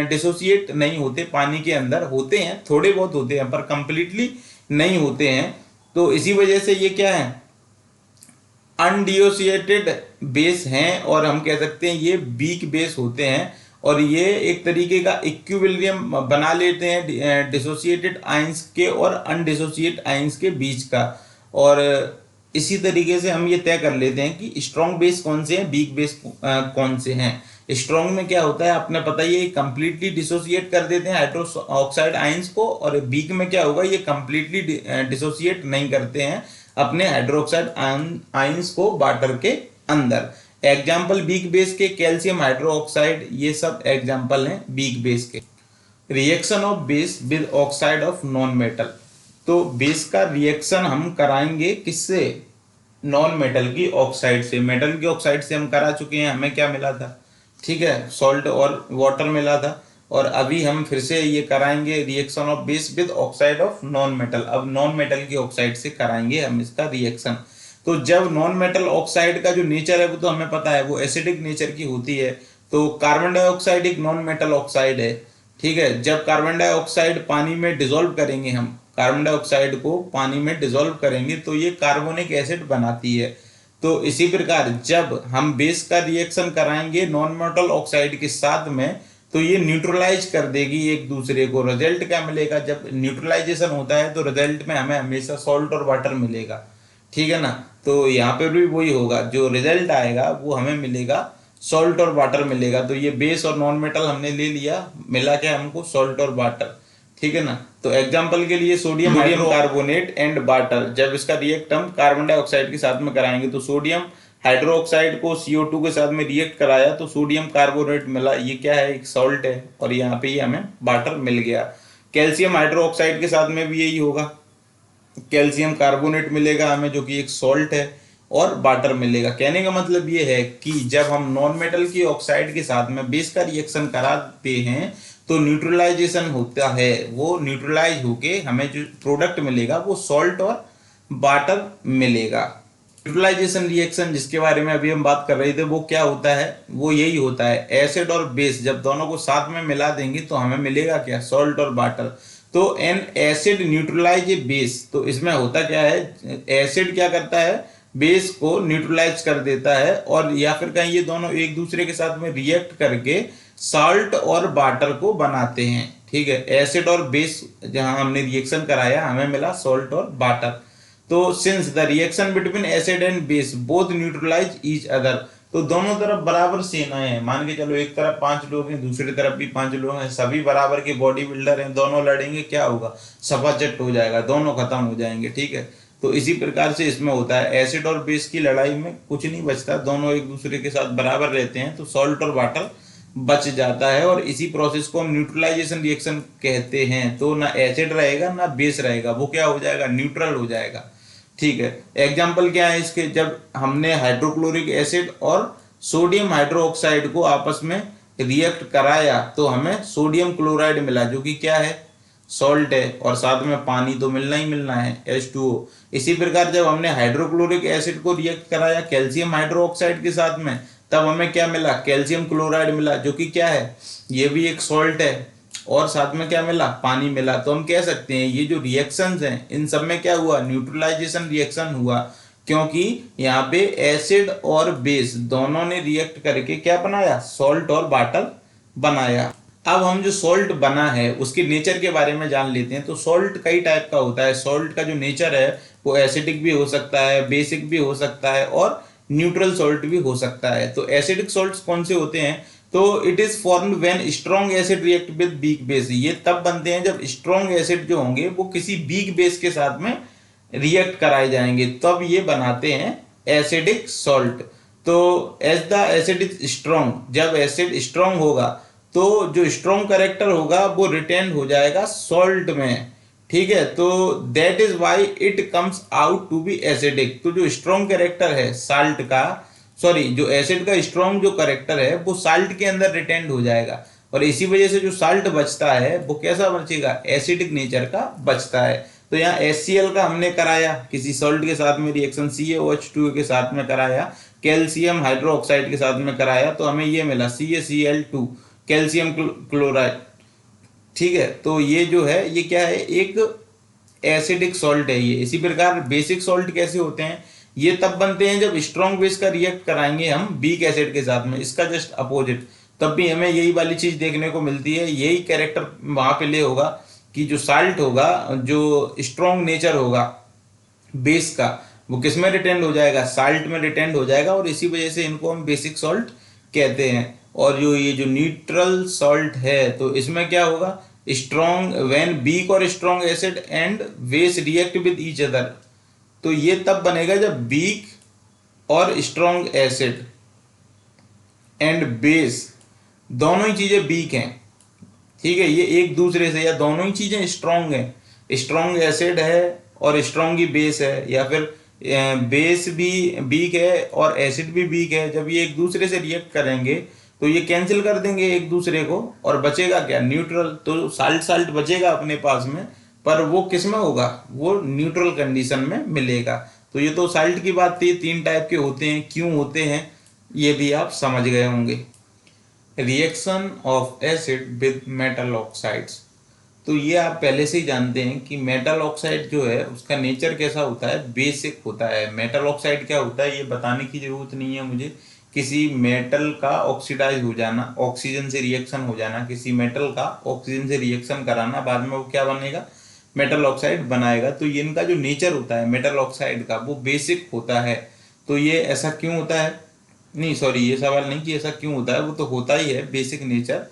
डिसोसिएट नहीं होते, पानी के अंदर होते हैं, थोड़े बहुत होते हैं पर कंप्लीटली नहीं होते हैं। तो इसी वजह से ये क्या है, अनडिसोसिएटेड बेस हैं, और हम कह सकते हैं ये वीक बेस होते हैं, और ये एक तरीके का इक्विलिब्रियम बना लेते हैं डिसोसिएटेड आयंस के और अनडिसोसिएट आयंस के बीच का। और इसी तरीके से हम ये तय कर लेते हैं कि स्ट्रॉन्ग बेस कौन से हैं, वीक बेस कौन से हैं। स्ट्रॉन्ग में क्या होता है आपने पता ही है, कंप्लीटली डिसोसिएट कर देते हैं हाइड्रो ऑक्साइड आयंस को, और वीक में क्या होगा, ये कंप्लीटली डिसोसिएट नहीं करते हैं अपने हाइड्रोक्साइड आयंस को वाटर के अंदर। एग्जाम्पल वीक बेस के कैल्शियम हाइड्रोक्साइड, ये सब एग्जाम्पल हैं वीक बेस के। Reaction of base with oxide of non metal, तो बेस का रिएक्शन हम कराएंगे किससे, नॉन मेटल की ऑक्साइड से। मेटल की ऑक्साइड से हम करा चुके हैं, हमें क्या मिला था, ठीक है, सॉल्ट और वाटर मिला था, और अभी हम फिर से ये कराएंगे reaction of base with oxide of non metal. अब नॉन मेटल की ऑक्साइड से कराएंगे हम इसका रिएक्शन। तो जब नॉन मेटल ऑक्साइड का जो नेचर है वो तो हमें पता है, वो एसिडिक नेचर की होती है। तो कार्बन डाइऑक्साइड एक नॉन मेटल ऑक्साइड है, ठीक है। जब कार्बन डाइऑक्साइड पानी में डिसॉल्व करेंगे, हम कार्बन डाइऑक्साइड को पानी में डिसॉल्व करेंगे तो ये कार्बोनिक एसिड बनाती है। तो इसी प्रकार जब हम बेस का रिएक्शन कराएंगे नॉन मेटल ऑक्साइड के साथ में, तो ये न्यूट्रलाइज कर देगी एक दूसरे को। रिजल्ट क्या मिलेगा, जब न्यूट्रलाइजेशन होता है तो रिजल्ट में हमें हमेशा सॉल्ट और वाटर मिलेगा, ठीक है ना। तो यहाँ पे भी वही होगा, जो रिजल्ट आएगा वो हमें मिलेगा सॉल्ट और वाटर मिलेगा। तो ये बेस और नॉन मेटल हमने ले लिया, मिला क्या हमको, सॉल्ट और वाटर। ठीक है ना। तो एग्जाम्पल के लिए सोडियम हाइड्रोकार्बोनेट एंड वाटर, जब इसका रिएक्ट हम कार्बन डाइऑक्साइड के साथ में कराएंगे तो सोडियम हाइड्रोक्साइड को CO2 के साथ में रिएक्ट कराया तो सोडियम कार्बोनेट मिला, ये क्या है, एक सॉल्ट है, और यहाँ पे ये हमें वाटर मिल गया। कैल्शियम हाइड्रोक्साइड के साथ में भी यही होगा, कैल्शियम कार्बोनेट मिलेगा हमें जो कि एक सॉल्ट है, और वाटर मिलेगा। कहने का मतलब ये है कि जब हम नॉन मेटल की ऑक्साइड के साथ में बेस का रिएक्शन कराते हैं तो न्यूट्रलाइजेशन होता है, वो न्यूट्रलाइज होके हमें जो प्रोडक्ट मिलेगा वो सॉल्ट और वाटर मिलेगा। न्यूट्रलाइजेशन रिएक्शन जिसके बारे में अभी हम बात कर रहे थे वो क्या होता है, वो यही होता है, एसिड और बेस जब दोनों को साथ में मिला देंगे तो हमें मिलेगा क्या, सॉल्ट और वाटर। तो an acid neutralise a base, तो इसमें होता क्या है, एसिड क्या करता है, बेस को न्यूट्रलाइज कर देता है, और या फिर कहीं ये दोनों एक दूसरे के साथ में रिएक्ट करके साल्ट और वाटर को बनाते हैं। ठीक है, एसिड और बेस जहां हमने रिएक्शन कराया हमें मिला सॉल्ट और वाटर। तो since the reaction between acid and base both neutralise each other, तो दोनों तरफ बराबर सेनाएं हैं, मान के चलो एक तरफ 5 लोग हैं, दूसरी तरफ भी 5 लोग हैं, सभी बराबर के बॉडी बिल्डर हैं, दोनों लड़ेंगे, क्या होगा, सफाचट हो जाएगा, दोनों खत्म हो जाएंगे। ठीक है, तो इसी प्रकार से इसमें होता है, एसिड और बेस की लड़ाई में कुछ नहीं बचता, दोनों एक दूसरे के साथ बराबर रहते हैं, तो सॉल्ट और वाटर बच जाता है, और इसी प्रोसेस को हम न्यूट्रलाइजेशन रिएक्शन कहते हैं। तो ना एसिड रहेगा ना बेस रहेगा, वो क्या हो जाएगा, न्यूट्रल हो जाएगा। ठीक है, एग्जाम्पल क्या है इसके, जब हमने हाइड्रोक्लोरिक एसिड और सोडियम हाइड्रोक्साइड को आपस में रिएक्ट कराया तो हमें सोडियम क्लोराइड मिला जो कि क्या है, सॉल्ट है, और साथ में पानी तो मिलना ही मिलना है, H2O। इसी प्रकार जब हमने हाइड्रोक्लोरिक एसिड को रिएक्ट कराया कैल्शियम हाइड्रोक्साइड के साथ में तब हमें क्या मिला, कैल्शियम क्लोराइड मिला जो कि क्या है, ये भी एक सॉल्ट है, और साथ में क्या मिला, पानी मिला। तो हम कह सकते हैं ये जो रिएक्शंस हैं इन सब में क्या हुआ, न्यूट्रलाइजेशन रिएक्शन हुआ, क्योंकि यहाँ पे एसिड और बेस दोनों ने रिएक्ट करके क्या बनाया, सॉल्ट और वाटर बनाया। अब हम जो सॉल्ट बना है उसके नेचर के बारे में जान लेते हैं। तो सॉल्ट कई टाइप का होता है, सॉल्ट का जो नेचर है वो एसिडिक भी हो सकता है, बेसिक भी हो सकता है, और न्यूट्रल सॉल्ट भी हो सकता है। तो एसिडिक सॉल्ट्स कौन से होते हैं, तो it is formed when strong acid react with weak base, ये तब बनते हैं जब स्ट्रॉन्ग एसिड जो होंगे वो किसी वीक बेस के साथ में रिएक्ट कराए जाएंगे, तब ये बनाते हैं एसिडिक सॉल्ट। तो as the acid is strong, जब एसिड स्ट्रॉन्ग होगा तो जो स्ट्रॉन्ग करेक्टर होगा वो रिटेन हो जाएगा सॉल्ट में। ठीक है, तो that is why it comes out to be acidic. तो जो स्ट्रॉन्ग कैरेक्टर है साल्ट का, सॉरी जो एसिड का स्ट्रॉन्ग जो करेक्टर है वो साल्ट के अंदर रिटेंड हो जाएगा, और इसी वजह से जो साल्ट बचता है वो कैसा बचेगा, एसिडिक नेचर का बचता है। तो यहाँ HCl का हमने कराया किसी सॉल्ट के साथ में रिएक्शन, CaOH2 के साथ में कराया, कैल्शियम हाइड्रोक्साइड के साथ में कराया तो हमें ये मिला CaCl2, कैल्शियम क्लोराइड। ठीक है, तो ये जो है ये क्या है, एक एसिडिक सॉल्ट है ये। इसी प्रकार बेसिक सॉल्ट कैसे होते हैं, ये तब बनते हैं जब स्ट्रॉन्ग बेस का रिएक्ट कराएंगे हम वीक एसिड के साथ में, इसका जस्ट अपोजिट, तब भी हमें यही वाली चीज देखने को मिलती है, यही कैरेक्टर वहां पे ले होगा कि जो साल्ट होगा, जो स्ट्रॉन्ग नेचर होगा बेस का, वो किस में रिटेंड हो जाएगा, साल्ट में रिटेंड हो जाएगा, और इसी वजह से इनको हम बेसिक सॉल्ट कहते हैं। और जो ये जो न्यूट्रल सॉल्ट है तो इसमें क्या होगा, स्ट्रॉन्ग व्हेन वीक और strong acid and base react with each other, तो ये तब बनेगा जब वीक और स्ट्रॉन्ग एसिड एंड बेस दोनों ही चीजें वीक हैं, ठीक है, ये एक दूसरे से, या दोनों ही चीजें स्ट्रॉन्ग हैं, स्ट्रॉन्ग एसिड है और स्ट्रॉन्ग ही बेस है, या फिर बेस भी वीक है और एसिड भी वीक है, जब ये एक दूसरे से रिएक्ट करेंगे तो ये कैंसिल कर देंगे एक दूसरे को, और बचेगा क्या, न्यूट्रल। तो साल्ट साल्ट बचेगा अपने पास में, पर वो किस में होगा, वो न्यूट्रल कंडीशन में मिलेगा। तो ये तो साल्ट की बात थी, 3 टाइप के होते हैं, क्यों होते हैं ये भी आप समझ गए होंगे। Reaction of acid with metal oxides, तो ये आप पहले से ही जानते हैं कि मेटल ऑक्साइड जो है उसका नेचर कैसा होता है, बेसिक होता है। मेटल ऑक्साइड क्या होता है ये बताने की जरूरत नहीं है मुझे, किसी मेटल का ऑक्सीडाइज हो जाना, ऑक्सीजन से रिएक्शन हो जाना, किसी मेटल का ऑक्सीजन से रिएक्शन कराना, बाद में वो क्या बनेगा, मेटल ऑक्साइड बनाएगा। तो ये इनका जो नेचर होता है मेटल ऑक्साइड का वो बेसिक होता है। तो ये ऐसा क्यों होता है, नहीं सॉरी ये सवाल नहीं कि ऐसा क्यों होता है, वो तो होता ही है basic nature.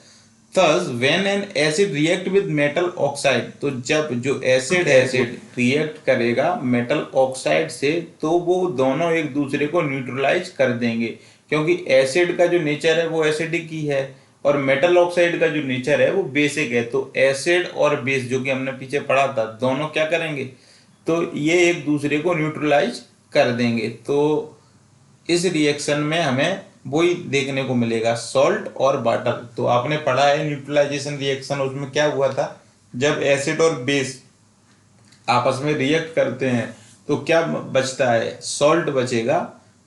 Thus, when an acid react with metal oxide, तो जब जो एसिड रिएक्ट करेगा मेटल ऑक्साइड से तो वो दोनों एक दूसरे को न्यूट्रलाइज कर देंगे, क्योंकि एसिड का जो नेचर है वो एसिडिक ही है और मेटल ऑक्साइड का जो नेचर है वो बेसिक है। तो एसिड और बेस जो कि हमने पीछे पढ़ा था, दोनों क्या करेंगे, तो ये एक दूसरे को न्यूट्रलाइज कर देंगे। तो इस रिएक्शन में हमें वही देखने को मिलेगा, सॉल्ट और वाटर। तो आपने पढ़ा है न्यूट्रलाइजेशन रिएक्शन, उसमें क्या हुआ था, जब एसिड और बेस आपस में रिएक्ट करते हैं तो क्या बचता है, सॉल्ट बचेगा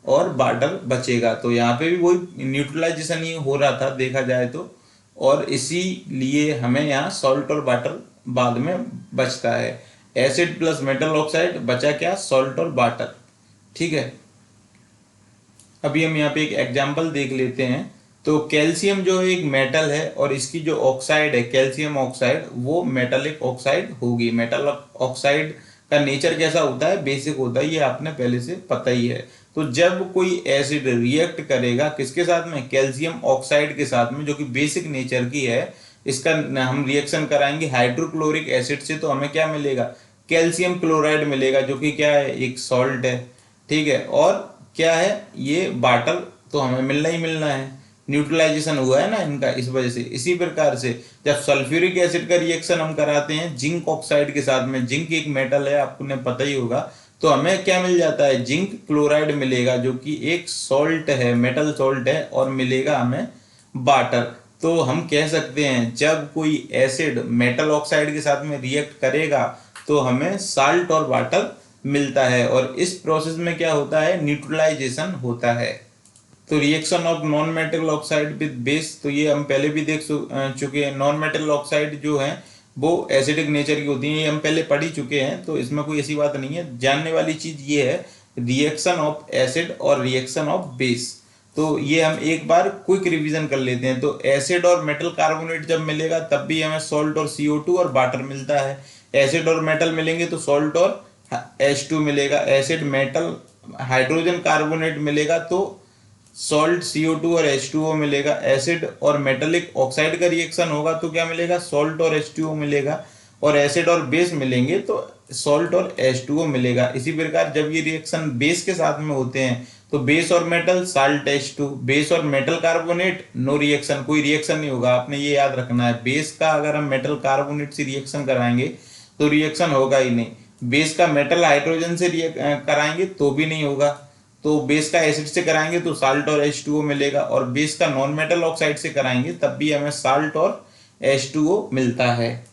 और वाटर बचेगा। तो यहाँ पे भी वही न्यूट्रलाइजेशन ही हो रहा था देखा जाए तो, और इसीलिए हमें यहाँ सॉल्ट और वाटर बाद में बचता है। एसिड प्लस मेटल ऑक्साइड बचा क्या, सॉल्ट और वाटर। ठीक है, अभी हम यहाँ पे एक एग्जाम्पल देख लेते हैं। तो कैल्शियम जो एक मेटल है और इसकी जो ऑक्साइड है कैल्शियम ऑक्साइड, वो मेटालिक ऑक्साइड होगी। मेटल ऑक्साइड का नेचर कैसा होता है, बेसिक होता है, ये आपने पहले से पता ही है। तो जब कोई एसिड रिएक्ट करेगा किसके साथ में, कैल्शियम ऑक्साइड के साथ में, जो कि बेसिक नेचर की है, इसका हम रिएक्शन कराएंगे हाइड्रोक्लोरिक एसिड से, तो हमें क्या मिलेगा, कैल्शियम क्लोराइड मिलेगा, जो कि क्या है, एक सॉल्ट है। ठीक है, और क्या है ये वाटर, तो हमें मिलना ही मिलना है, न्यूट्रलाइजेशन हुआ है ना इनका, इस वजह से। इसी प्रकार से जब सल्फ्यूरिक एसिड का रिएक्शन हम कराते हैं जिंक ऑक्साइड के साथ में, जिंक एक मेटल है आपको ने पता ही होगा, तो हमें क्या मिल जाता है, जिंक क्लोराइड मिलेगा, जो कि एक सॉल्ट है, मेटल सॉल्ट है, और मिलेगा हमें वाटर। तो हम कह सकते हैं जब कोई एसिड मेटल ऑक्साइड के साथ में रिएक्ट करेगा तो हमें साल्ट और वाटर मिलता है, और इस प्रोसेस में क्या होता है, न्यूट्रलाइजेशन होता है। तो reaction of non metal oxide with base, तो ये हम पहले भी देख चुके हैं। नॉन मेटल ऑक्साइड जो है वो एसिडिक नेचर की होती है, ये हम पहले पढ़ ही चुके हैं, तो इसमें कोई ऐसी बात नहीं है। जानने वाली चीज ये है रिएक्शन ऑफ एसिड और रिएक्शन ऑफ बेस। तो ये हम एक बार क्विक रिवीजन कर लेते हैं। तो एसिड और मेटल कार्बोनेट जब मिलेगा तब भी हमें सॉल्ट और CO2 और वाटर मिलता है। एसिड और मेटल मिलेंगे तो सॉल्ट और H2 मिलेगा। एसिड मेटल हाइड्रोजन कार्बोनेट मिलेगा तो सॉल्ट CO2 और H2O मिलेगा। एसिड और मेटलिक ऑक्साइड का रिएक्शन होगा तो क्या मिलेगा, सॉल्ट और H2O मिलेगा। और एसिड और बेस मिलेंगे तो सॉल्ट और H2O मिलेगा। इसी प्रकार जब ये रिएक्शन बेस के साथ में होते हैं तो बेस और मेटल साल्ट H2, बेस और मेटल कार्बोनेट नो रिएक्शन, कोई रिएक्शन नहीं होगा। आपने ये याद रखना है, बेस का अगर हम मेटल कार्बोनेट से रिएक्शन कराएंगे तो रिएक्शन होगा ही नहीं। बेस का मेटल हाइड्रोजन से कराएंगे तो भी नहीं होगा। तो बेस का एसिड से कराएंगे तो साल्ट और H2O मिलेगा, और बेस का नॉन मेटल ऑक्साइड से कराएंगे तब भी हमें साल्ट और H2O मिलता है।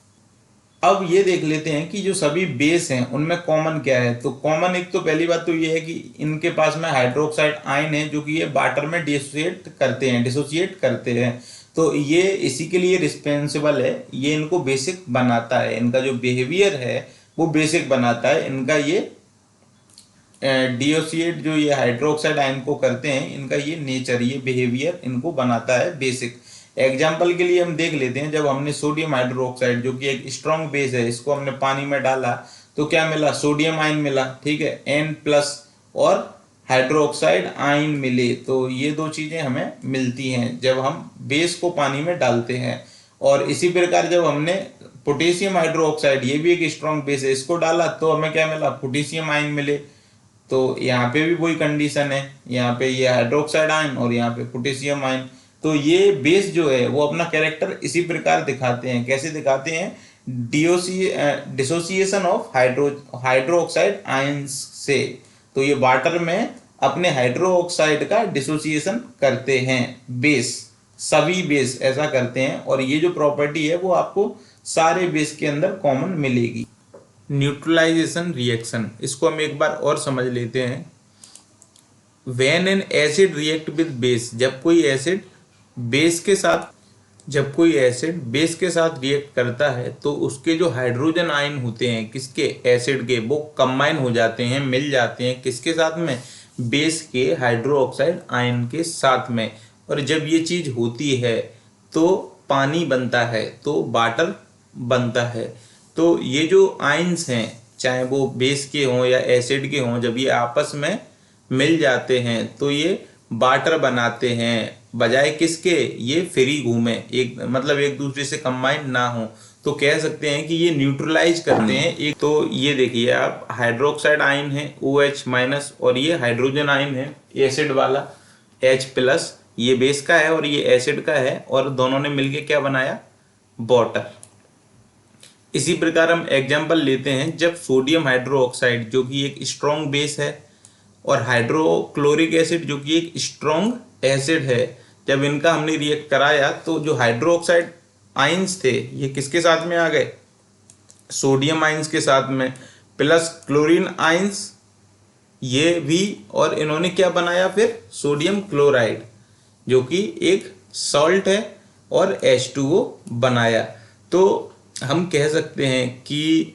अब ये देख लेते हैं कि जो सभी बेस हैं उनमें कॉमन क्या है। तो कॉमन एक तो पहली बात तो ये है कि इनके पास में हाइड्रोक्साइड आयन है, जो कि ये वाटर में डिसोसिएट करते हैं। तो ये इसी के लिए रिस्पॉन्सिबल है, ये इनको बेसिक बनाता है, इनका जो बिहेवियर है वो बेसिक बनाता है। इनका ये डिसोसिएट जो ये हाइड्रोक्साइड आयन को करते हैं, इनका ये नेचर, ये बिहेवियर इनको बनाता है बेसिक। एग्जाम्पल के लिए हम देख लेते हैं, जब हमने सोडियम हाइड्रोक्साइड जो कि एक स्ट्रॉन्ग बेस है, इसको हमने पानी में डाला तो क्या मिला, सोडियम आयन मिला। ठीक है, N+ और हाइड्रोक्साइड आयन मिले, तो ये दो चीजें हमें मिलती हैं जब हम बेस को पानी में डालते हैं। और इसी प्रकार जब हमने पोटेशियम हाइड्रोक्साइड, ये भी एक स्ट्रॉन्ग बेस है, इसको डाला तो हमें क्या मिला, पोटेशियम आयन मिले। तो यहाँ पे भी वही कंडीशन है, यहाँ पे ये हाइड्रोक्साइड आयन और यहाँ पे पोटेशियम आयन। तो ये बेस जो है वो अपना कैरेक्टर इसी प्रकार दिखाते हैं। कैसे दिखाते हैं, डिसोसिएशन ऑफ हाइड्रोक्साइड आयंस से। तो ये वाटर में अपने हाइड्रोक्साइड का डिसोसिएशन करते हैं बेस, सभी बेस ऐसा करते हैं, और ये जो प्रॉपर्टी है वो आपको सारे बेस के अंदर कॉमन मिलेगी। न्यूट्रलाइजेशन रिएक्शन, इसको हम एक बार और समझ लेते हैं। When an acid react with base, जब कोई एसिड बेस के साथ रिएक्ट करता है तो उसके जो हाइड्रोजन आयन होते हैं किसके, एसिड के, वो कंबाइन हो जाते हैं, मिल जाते हैं किसके साथ में, बेस के हाइड्रोक्साइड आयन के साथ में। और जब ये चीज होती है तो पानी बनता है, तो वाटर बनता है। तो ये जो आयंस हैं, चाहे वो बेस के हों या एसिड के हों, जब ये आपस में मिल जाते हैं तो ये वाटर बनाते हैं, बजाय किसके ये फ्री घूमे, एक मतलब एक दूसरे से कंबाइंड ना हो, तो कह सकते हैं कि ये न्यूट्रलाइज करते हैं एक। तो ये देखिए आप, हाइड्रोक्साइड आयन है OH माइनस, और ये हाइड्रोजन आयन है एसिड वाला H प्लस, ये बेस का है और ये एसिड का है, और दोनों ने मिलके क्या बनाया, वाटर। इसी प्रकार हम एग्जाम्पल लेते हैं, जब सोडियम हाइड्रोक्साइड जो कि एक स्ट्रॉन्ग बेस है और हाइड्रोक्लोरिक एसिड जो कि एक स्ट्रॉन्ग एसिड है, जब इनका हमने रिएक्ट कराया तो जो हाइड्रोक्साइड आयंस थे ये किसके साथ में आ गए, सोडियम आयंस के साथ में, प्लस क्लोरीन आयंस ये भी, और इन्होंने क्या बनाया फिर, सोडियम क्लोराइड जो कि एक सॉल्ट है, और H2O बनाया। तो हम कह सकते हैं कि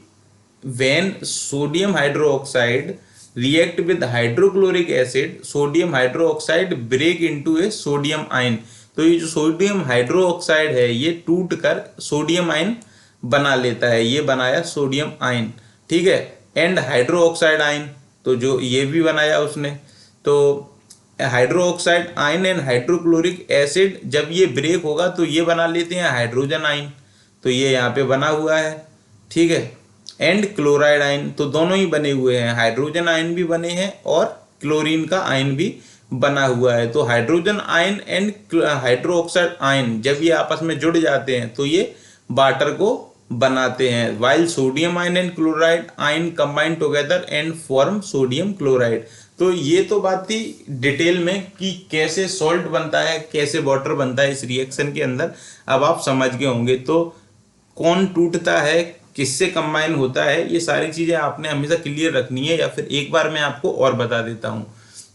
when sodium hydroxide react with hydrochloric acid, sodium hydroxide break into a sodium ion. तो ये जो सोडियम हाइड्रोक्साइड है ये टूट कर सोडियम आयन बना लेता है, ये बनाया सोडियम आयन, ठीक है। एंड हाइड्रोक्साइड आयन, तो जो ये भी बनाया उसने, तो hydroxide ion and hydrochloric acid जब ये ब्रेक होगा तो ये बना लेते हैं हाइड्रोजन आयन, तो ये यहाँ पे बना हुआ है, ठीक है। एंड क्लोराइड आयन, तो दोनों ही बने हुए हैं, हाइड्रोजन आयन भी बने हैं और क्लोरीन का आयन भी बना हुआ है। तो hydrogen ion and hydroxide ion जब ये आपस में जुड़ जाते हैं तो ये वाटर को बनाते हैं, while sodium ion and chloride ion combine together and form sodium chloride. तो ये तो बात थी डिटेल में कि कैसे सॉल्ट बनता है, कैसे वाटर बनता है इस रिएक्शन के अंदर, अब आप समझ गए होंगे। तो कौन टूटता है, किससे कंबाइन होता है, ये सारी चीजें आपने हमेशा क्लियर रखनी है, या फिर एक बार मैं आपको और बता देता हूँ।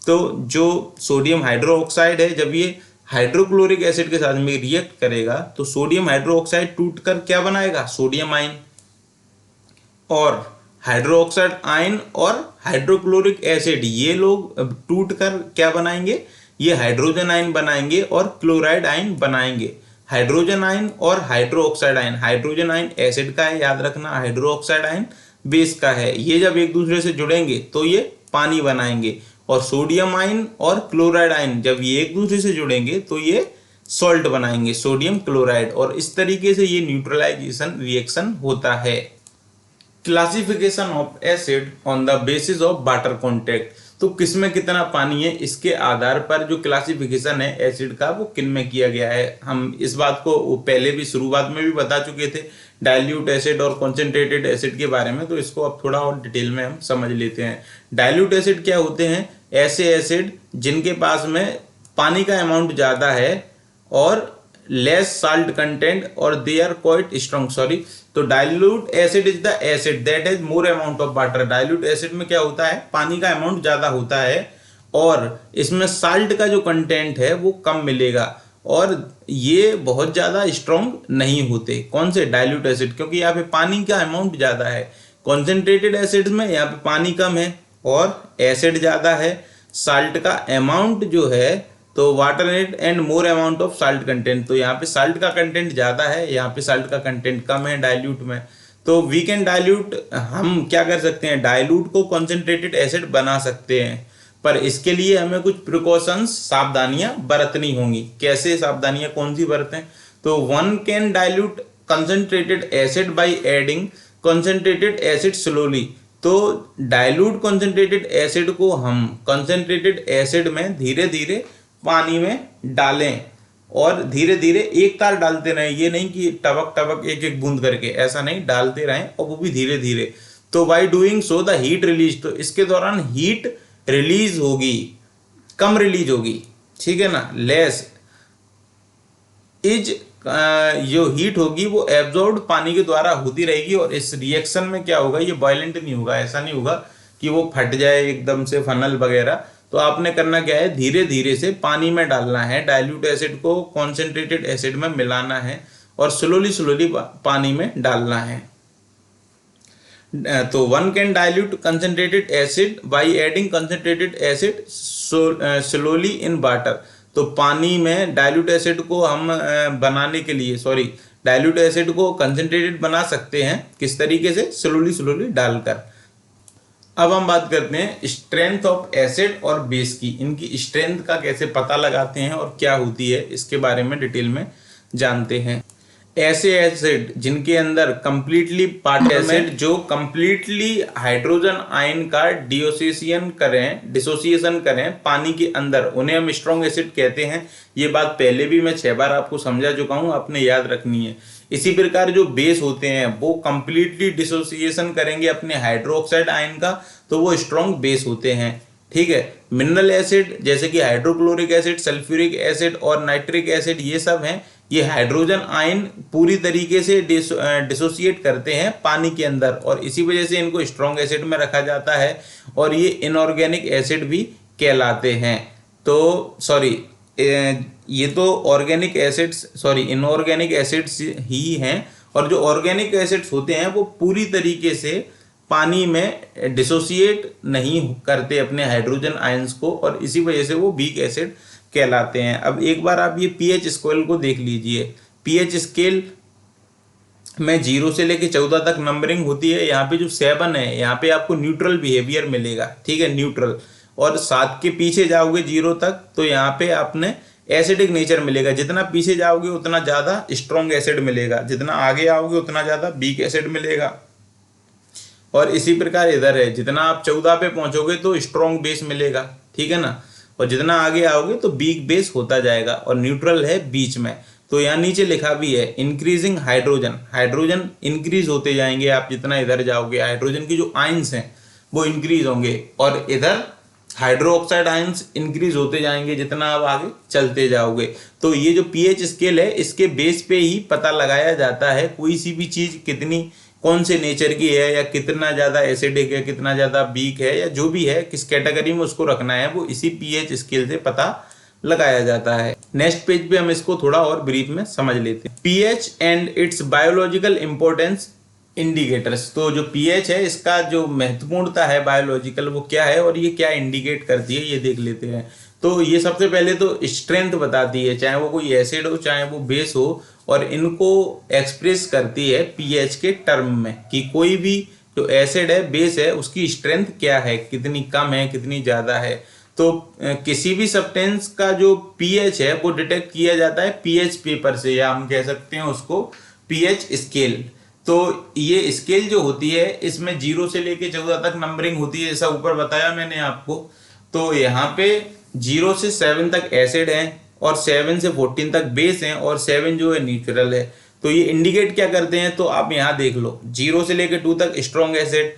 तो जो सोडियम हाइड्रोक्साइड है जब ये हाइड्रोक्लोरिक एसिड के साथ में रिएक्ट करेगा तो सोडियम हाइड्रोक्साइड टूटकर क्या बनाएगा, सोडियम आयन, और हाइड्रोक्साइड आयन और हाइड्रोक्लोरिक एसिड ये लोग टूटकर क्या बनाएंगे, ये हाइड्रोजन आयन बनाएंगे और क्लोराइड आयन बनाएंगे। हाइड्रोजन आयन और hydroxide ion, hydrogen ion acid का है याद रखना, हाइड्रोक्साइड आयन बेस का है, ये जब एक दूसरे से जुड़ेंगे तो ये पानी बनाएंगे, और सोडियम आयन और क्लोराइड आयन जब ये एक दूसरे से जुड़ेंगे तो ये सॉल्ट बनाएंगे, सोडियम क्लोराइड, और इस तरीके से ये न्यूट्रलाइजेशन रिएक्शन होता है। Classification of acid on the basis of water contact, तो किसमें कितना पानी है इसके आधार पर जो क्लासिफिकेशन है एसिड का वो किन में किया गया है। हम इस बात को पहले भी शुरुआत में भी बता चुके थे डाइल्यूट एसिड और कॉन्सेंट्रेटेड एसिड के बारे में, तो इसको अब थोड़ा और डिटेल में हम समझ लेते हैं। डाइल्यूट एसिड क्या होते हैं, ऐसे एसिड जिनके पास में पानी का अमाउंट ज़्यादा है और लेस साल्ट कंटेंट और they are quite strong, sorry, तो dilute acid is the acid that has more amount of water. Dilute acid में क्या होता है, पानी का अमाउंट ज्यादा होता है और इसमें साल्ट का जो कंटेंट है वो कम मिलेगा, और ये बहुत ज्यादा स्ट्रॉन्ग नहीं होते। कौन से, डाइल्यूट एसिड, क्योंकि यहाँ पे पानी का अमाउंट ज्यादा है। कॉन्सेंट्रेटेड एसिड में यहाँ पे पानी कम है और एसिड ज्यादा है, साल्ट का अमाउंट जो है तो water and more amount of salt content, तो यहाँ पे साल्ट का कंटेंट ज्यादा है, यहाँ पे साल्ट का कंटेंट कम है डाइल्यूट में। तो वी कैन डाइल्यूट, हम क्या कर सकते हैं, डाइल्यूट को कॉन्सेंट्रेटेड एसिड बना सकते हैं, पर इसके लिए हमें कुछ प्रिकॉशंस, सावधानियां बरतनी होंगी। कैसे सावधानियां, कौन सी बरतें, तो one can dilute concentrated acid by adding concentrated acid slowly. तो डाइल्यूट कंसेंट्रेटेड एसिड को हम कंसेंट्रेटेड एसिड में धीरे धीरे पानी में डालें, और धीरे धीरे एक तार डालते रहें, ये नहीं कि टपक टपक एक एक बूंद करके, ऐसा नहीं, डालते रहें और वो भी धीरे धीरे। तो by doing so the heat release, तो इसके दौरान हीट रिलीज होगी, कम रिलीज होगी, ठीक है ना, लेस इज, जो हीट होगी वो एब्जॉर्ब पानी के द्वारा होती रहेगी, और इस रिएक्शन में क्या होगा, ये बॉयलेंट नहीं होगा, ऐसा नहीं होगा कि वो फट जाए एकदम से फनल वगैरह। तो आपने करना क्या है, धीरे धीरे से पानी में डालना है, डाइल्यूट एसिड को कॉन्सेंट्रेटेड एसिड में मिलाना है और स्लोली स्लोली पानी में डालना है। तो one can dilute concentrated acid by adding concentrated acid slowly in water. तो पानी में डाइल्यूट एसिड को हम बनाने के लिए, सॉरी, डाइल्यूट एसिड को कंसंट्रेटेड बना सकते हैं किस तरीके से, स्लोली डालकर। अब हम बात करते हैं स्ट्रेंथ ऑफ एसिड और बेस की। इनकी स्ट्रेंथ का कैसे पता लगाते हैं और क्या होती है, इसके बारे में डिटेल में जानते हैं। ऐसे एसिड जिनके अंदर कंप्लीटली पार्ट एसिड जो कंप्लीटली हाइड्रोजन आयन का डिसोसिएशन करें पानी के अंदर, उन्हें हम स्ट्रॉन्ग एसिड कहते हैं। ये बात पहले भी मैं 6 बार आपको समझा चुका हूं, आपने याद रखनी है। इसी प्रकार जो बेस होते हैं वो कंप्लीटली डिसोसिएशन करेंगे अपने हाइड्रोक्साइड आयन का, तो वो स्ट्रॉन्ग बेस होते हैं। ठीक है। मिनरल एसिड जैसे कि हाइड्रोक्लोरिक एसिड, सल्फ्यूरिक एसिड और नाइट्रिक एसिड, ये सब हैं, ये हाइड्रोजन आयन पूरी तरीके से डिसोसिएट करते हैं पानी के अंदर, और इसी वजह से इनको स्ट्रॉन्ग एसिड में रखा जाता है, और ये इनऑर्गेनिक एसिड भी कहलाते हैं। तो सॉरी, ये तो organic acids, sorry inorganic acids ही हैं, और जो ऑर्गेनिक एसिड्स होते हैं वो पूरी तरीके से पानी में डिसोसिएट नहीं करते अपने हाइड्रोजन आयंस को, और इसी वजह से वो वीक एसिड कहलाते हैं। अब एक बार आप ये पीएच स्केल को देख लीजिए। पीएच स्केल में 0 से लेके 14 तक नंबरिंग होती है। यहाँ पे जो 7 है, यहाँ पे आपको न्यूट्रल बिहेवियर मिलेगा, ठीक है, न्यूट्रल। और 7 के पीछे जाओगे 0 तक, तो यहाँ पे आपने एसिडिक नेचर मिलेगा। जितना पीछे जाओगे उतना ज़्यादा स्ट्रॉन्ग एसिड मिलेगा, जितना आगे आओगे उतना ज़्यादा वीक एसिड मिलेगा। और इसी प्रकार इधर है, जितना आप 14 पे पहुंचोगे तो स्ट्रॉन्ग बेस मिलेगा, ठीक है ना, और जितना आगे आओगे तो वीक बेस होता जाएगा, और न्यूट्रल है बीच में। तो यहाँ नीचे लिखा भी है इंक्रीजिंग हाइड्रोजन, हाइड्रोजन इंक्रीज होते जाएंगे आप जितना इधर जाओगे, हाइड्रोजन की जो आयंस हैं वो इंक्रीज होंगे, और इधर हाइड्रोक्साइड आयंस इंक्रीज होते जाएंगे जितना आप आगे चलते जाओगे। तो ये जो पीएच स्केल है, इसके बेस पे ही पता लगाया जाता है कोई सी भी चीज कितनी, कौन से नेचर की है, या कितना ज़्यादा एसिडिक है, कितना ज़्यादा वीक है, या जो भी है, किस कैटेगरी में उसको रखना है, वो इसी पीएच स्केल से पता लगाया जाता है। नेक्स्ट पेज पे हम इसको थोड़ा और ब्रीफ में समझ लेते हैं। PH and it's biological importance indicators. तो जो पीएच है, इसका जो महत्वपूर्णता है बायोलॉजिकल, वो क्या है और ये क्या इंडिकेट करती है, ये देख लेते हैं। तो ये सबसे पहले तो स्ट्रेंथ बताती है, चाहे वो कोई एसिड हो चाहे वो बेस हो, और इनको एक्सप्रेस करती है पीएच के टर्म में, कि कोई भी जो एसिड है, बेस है, उसकी स्ट्रेंथ क्या है, कितनी कम है, कितनी ज़्यादा है। तो किसी भी सब्सटेंस का जो पीएच है वो डिटेक्ट किया जाता है पीएच पेपर से, या हम कह सकते हैं उसको पीएच स्केल। तो ये स्केल जो होती है, इसमें 0 से लेके 14 तक नंबरिंग होती है, ऐसा ऊपर बताया मैंने आपको। तो यहाँ पे 0 से 7 तक एसिड है, और 7 से 14 तक बेस हैं, और 7 जो है न्यूट्रल है। तो ये इंडिकेट क्या करते हैं, तो आप यहाँ देख लो, 0 से लेकर 2 तक स्ट्रॉन्ग एसिड,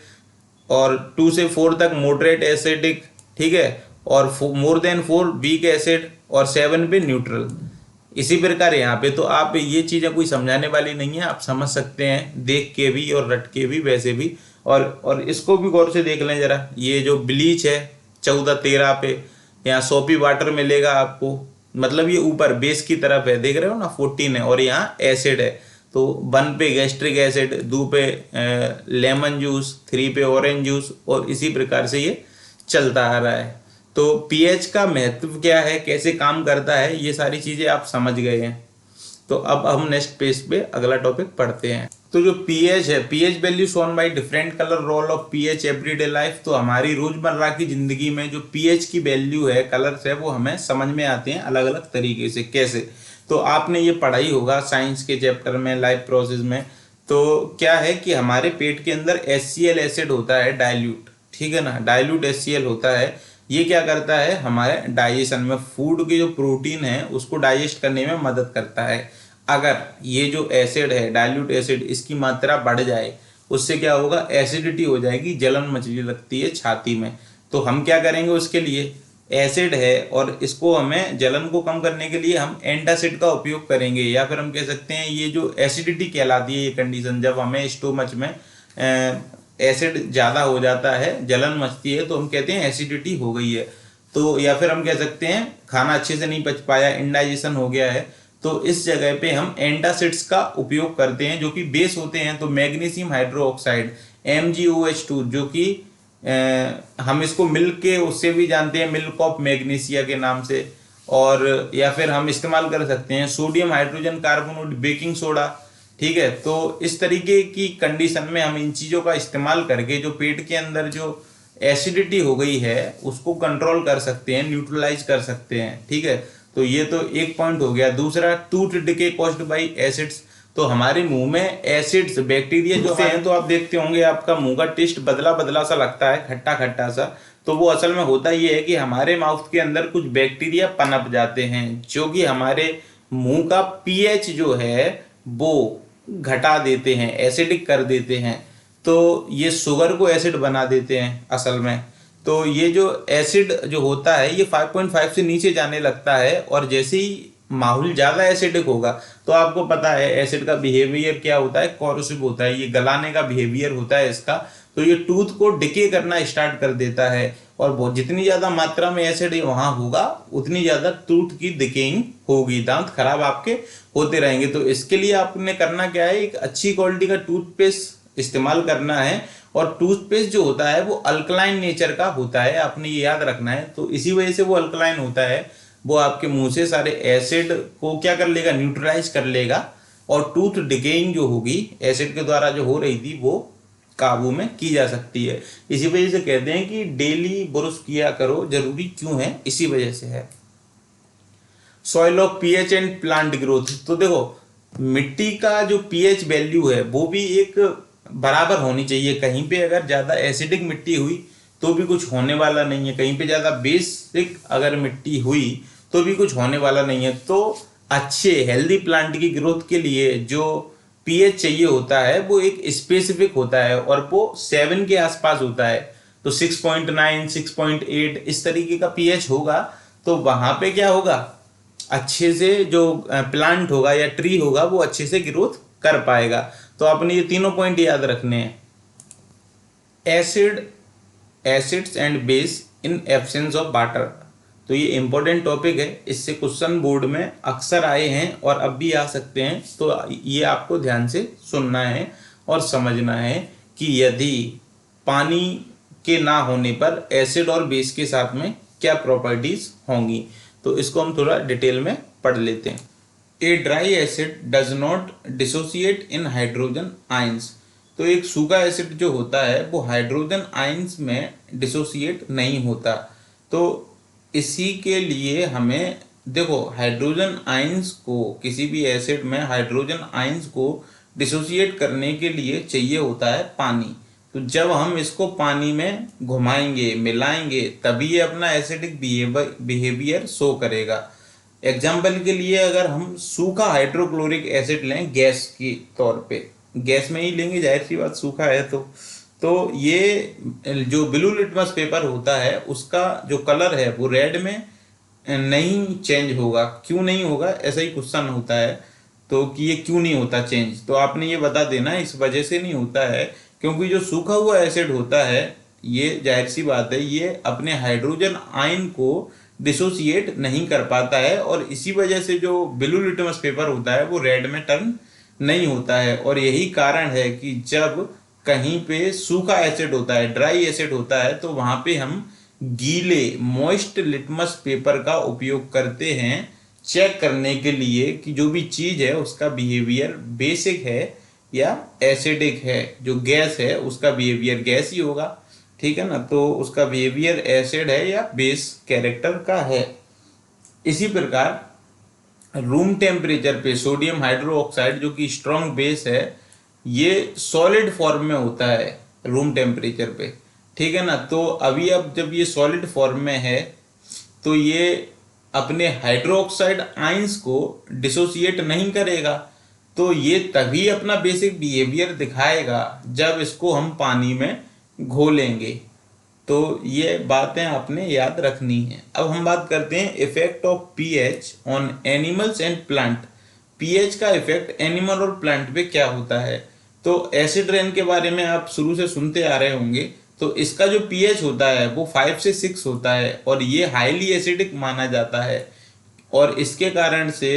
और 2 से 4 तक मॉडरेट एसिडिक, ठीक है, और मोर देन 4 वीक एसिड, और 7 पे न्यूट्रल। इसी प्रकार यहाँ पे, तो आप ये चीज़ें कोई समझाने वाली नहीं है, आप समझ सकते हैं देख के भी और रट के भी, वैसे भी। और इसको भी गौर से देख लें जरा। ये जो ब्लीच है 14-13 पे, यहाँ सोपी वाटर मिलेगा आपको, मतलब ये ऊपर बेस की तरफ है, देख रहे हो ना, 14 है, और यहाँ एसिड है। तो 1 पे गैस्ट्रिक एसिड, 2 पे लेमन जूस, 3 पे ऑरेंज जूस, और इसी प्रकार से ये चलता आ रहा है। तो पीएच का महत्व क्या है, कैसे काम करता है, ये सारी चीज़ें आप समझ गए हैं। तो अब हम नेक्स्ट पेज पे अगला टॉपिक पढ़ते हैं। तो जो पीएच है, pH value shown by different colour role of pH everyday life. तो हमारी रोजमर्रा की जिंदगी में जो पीएच की वैल्यू है, कलर्स है, वो हमें समझ में आते हैं अलग अलग तरीके से। कैसे, तो आपने ये पढ़ाई होगा साइंस के चैप्टर में, लाइफ प्रोसेस में। तो क्या है कि हमारे पेट के अंदर HCl एसिड होता है, डाइल्यूट, ठीक है ना, डाइल्यूट HCl होता है। ये क्या करता है, हमारे डाइजेशन में फूड के जो प्रोटीन है उसको डाइजेस्ट करने में मदद करता है। अगर ये जो एसिड है, डाइल्यूट एसिड, इसकी मात्रा बढ़ जाए, उससे क्या होगा, एसिडिटी हो जाएगी, जलन मचने लगती है छाती में। तो हम क्या करेंगे उसके लिए, एसिड है और इसको हमें जलन को कम करने के लिए हम एंटासिड का उपयोग करेंगे, या फिर हम कह सकते हैं ये जो एसिडिटी कहलाती है ये कंडीशन, जब हमें स्टोमच में एसिड ज़्यादा हो जाता है, जलन मचती है, तो हम कहते हैं एसिडिटी हो गई है। तो या फिर हम कह सकते हैं खाना अच्छे से नहीं पच पाया, इंडाइजेशन हो गया है। तो इस जगह पे हम एंटासिड्स का उपयोग करते हैं जो कि बेस होते हैं। तो मैग्नीशियम हाइड्रोक्साइड MgOH2, जो कि हम इसको मिल्क के उससे भी जानते हैं, मिल्क ऑफ मैग्नीशिया के नाम से। और या फिर हम इस्तेमाल कर सकते हैं sodium hydrogen carbonate baking soda, ठीक है। तो इस तरीके की कंडीशन में हम इन चीज़ों का इस्तेमाल करके जो पेट के अंदर जो एसिडिटी हो गई है उसको कंट्रोल कर सकते हैं, न्यूट्रलाइज कर सकते हैं, ठीक है। तो ये तो एक पॉइंट हो गया। दूसरा, tooth decay caused by acids. तो हमारे मुंह में एसिड्स, बैक्टीरिया जो हैं, तो आप देखते होंगे आपका मुंह का टेस्ट बदला बदला सा लगता है, खट्टा खट्टा सा। तो वो असल में होता ये है कि हमारे माउथ के अंदर कुछ बैक्टीरिया पनप जाते हैं जो कि हमारे मुंह का पीएच जो है वो घटा देते हैं, एसिडिक कर देते हैं। तो ये शुगर को एसिड बना देते हैं असल में। तो ये जो एसिड जो होता है ये 5.5 से नीचे जाने लगता है, और जैसे ही माहौल ज़्यादा एसिडिक होगा तो आपको पता है एसिड का बिहेवियर क्या होता है, कोरोसिव होता है, ये गलाने का बिहेवियर होता है इसका। तो ये टूथ को डिके करना स्टार्ट कर देता है, और बहुत जितनी ज़्यादा मात्रा में एसिड वहाँ होगा उतनी ज़्यादा टूथ की डिकेइंग होगी, दांत खराब आपके होते रहेंगे। तो इसके लिए आपने करना क्या है, एक अच्छी क्वालिटी का टूथपेस्ट इस्तेमाल करना है। और टूथपेस्ट जो होता है वो अल्कलाइन नेचर का होता है, आपने ये याद रखना है। तो इसी वजह से वो अल्कलाइन होता है, वो आपके मुंह से सारे एसिड को क्या कर लेगा, न्यूट्रलाइज कर लेगा, और टूथ डिकेइंग जो होगी एसिड के द्वारा जो हो रही थी वो काबू में की जा सकती है। इसी वजह से कहते हैं कि डेली ब्रश किया करो। जरूरी क्यों है, इसी वजह से है। Soil of pH and plant growth. तो देखो मिट्टी का जो पीएच वैल्यू है वो भी एक बराबर होनी चाहिए। कहीं पे अगर ज़्यादा एसिडिक मिट्टी हुई तो भी कुछ होने वाला नहीं है, कहीं पे ज़्यादा बेसिक अगर मिट्टी हुई तो भी कुछ होने वाला नहीं है। तो अच्छे हेल्दी प्लांट की ग्रोथ के लिए जो पीएच चाहिए होता है वो एक स्पेसिफिक होता है, और वो 7 के आसपास होता है। तो 6.9, 6.8 इस तरीके का पीएच होगा तो वहाँ पे क्या होगा, अच्छे से जो प्लांट होगा या ट्री होगा वो अच्छे से ग्रोथ कर पाएगा। तो आपने ये तीनों पॉइंट याद रखने हैं। Acids and base in absence of water. तो ये इंपॉर्टेंट टॉपिक है, इससे क्वेश्चन बोर्ड में अक्सर आए हैं और अब भी आ सकते हैं। तो ये आपको ध्यान से सुनना है और समझना है कि यदि पानी के ना होने पर एसिड और बेस के साथ में क्या प्रॉपर्टीज होंगी। तो इसको हम थोड़ा डिटेल में पढ़ लेते हैं। A dry acid does not dissociate in hydrogen ions. तो एक सूखा एसिड जो होता है वो हाइड्रोजन आयंस में डिसोसिएट नहीं होता। तो इसी के लिए हमें देखो हाइड्रोजन आयंस को, किसी भी एसिड में हाइड्रोजन आयंस को डिसोसिएट करने के लिए चाहिए होता है पानी। तो जब हम इसको पानी में घुमाएंगे, मिलाएंगे, तभी ये अपना एसिडिक बिहेवियर शो करेगा। एग्जाम्पल के लिए अगर हम सूखा हाइड्रोक्लोरिक एसिड लें गैस के तौर पे, गैस में ही लेंगे, जाहिर सी बात सूखा है तो ये जो ब्लू लिटमस पेपर होता है उसका जो कलर है वो रेड में नहीं चेंज होगा। क्यों नहीं होगा, ऐसा ही क्वेश्चन होता है। तो कि ये क्यों नहीं होता चेंज, तो आपने ये बता देना इस वजह से नहीं होता है क्योंकि जो सूखा हुआ एसिड होता है ये जाहिर सी बात है ये अपने हाइड्रोजन आयन को डिसोसिएट नहीं कर पाता है, और इसी वजह से जो ब्लू लिटमस पेपर होता है वो रेड में टर्न नहीं होता है। और यही कारण है कि जब कहीं पे सूखा एसिड होता है, ड्राई एसिड होता है, तो वहां पे हम गीले मॉइस्ट लिटमस पेपर का उपयोग करते हैं चेक करने के लिए कि जो भी चीज है उसका बिहेवियर बेसिक है या एसिडिक है। जो गैस है उसका बिहेवियर गैस ही होगा, ठीक है ना। तो उसका बिहेवियर एसिड है या बेस कैरेक्टर का है। इसी प्रकार रूम टेम्परेचर पे सोडियम हाइड्रोक्साइड जो कि स्ट्रॉन्ग बेस है ये सॉलिड फॉर्म में होता है रूम टेम्परेचर पे, ठीक है ना। तो अभी अब जब ये सॉलिड फॉर्म में है तो ये अपने हाइड्रोक्साइड आयंस को डिसोसिएट नहीं करेगा। तो ये तभी अपना बेसिक बिहेवियर दिखाएगा जब इसको हम पानी में घोलेंगे। तो ये बातें आपने याद रखनी है। अब हम बात करते हैं effect of pH on animals and plant. PH का इफेक्ट एनिमल और प्लांट पे क्या होता है। तो एसिड रेन के बारे में आप शुरू से सुनते आ रहे होंगे। तो इसका जो पीएच होता है वो 5 से 6 होता है और ये हाईली एसिडिक माना जाता है। और इसके कारण से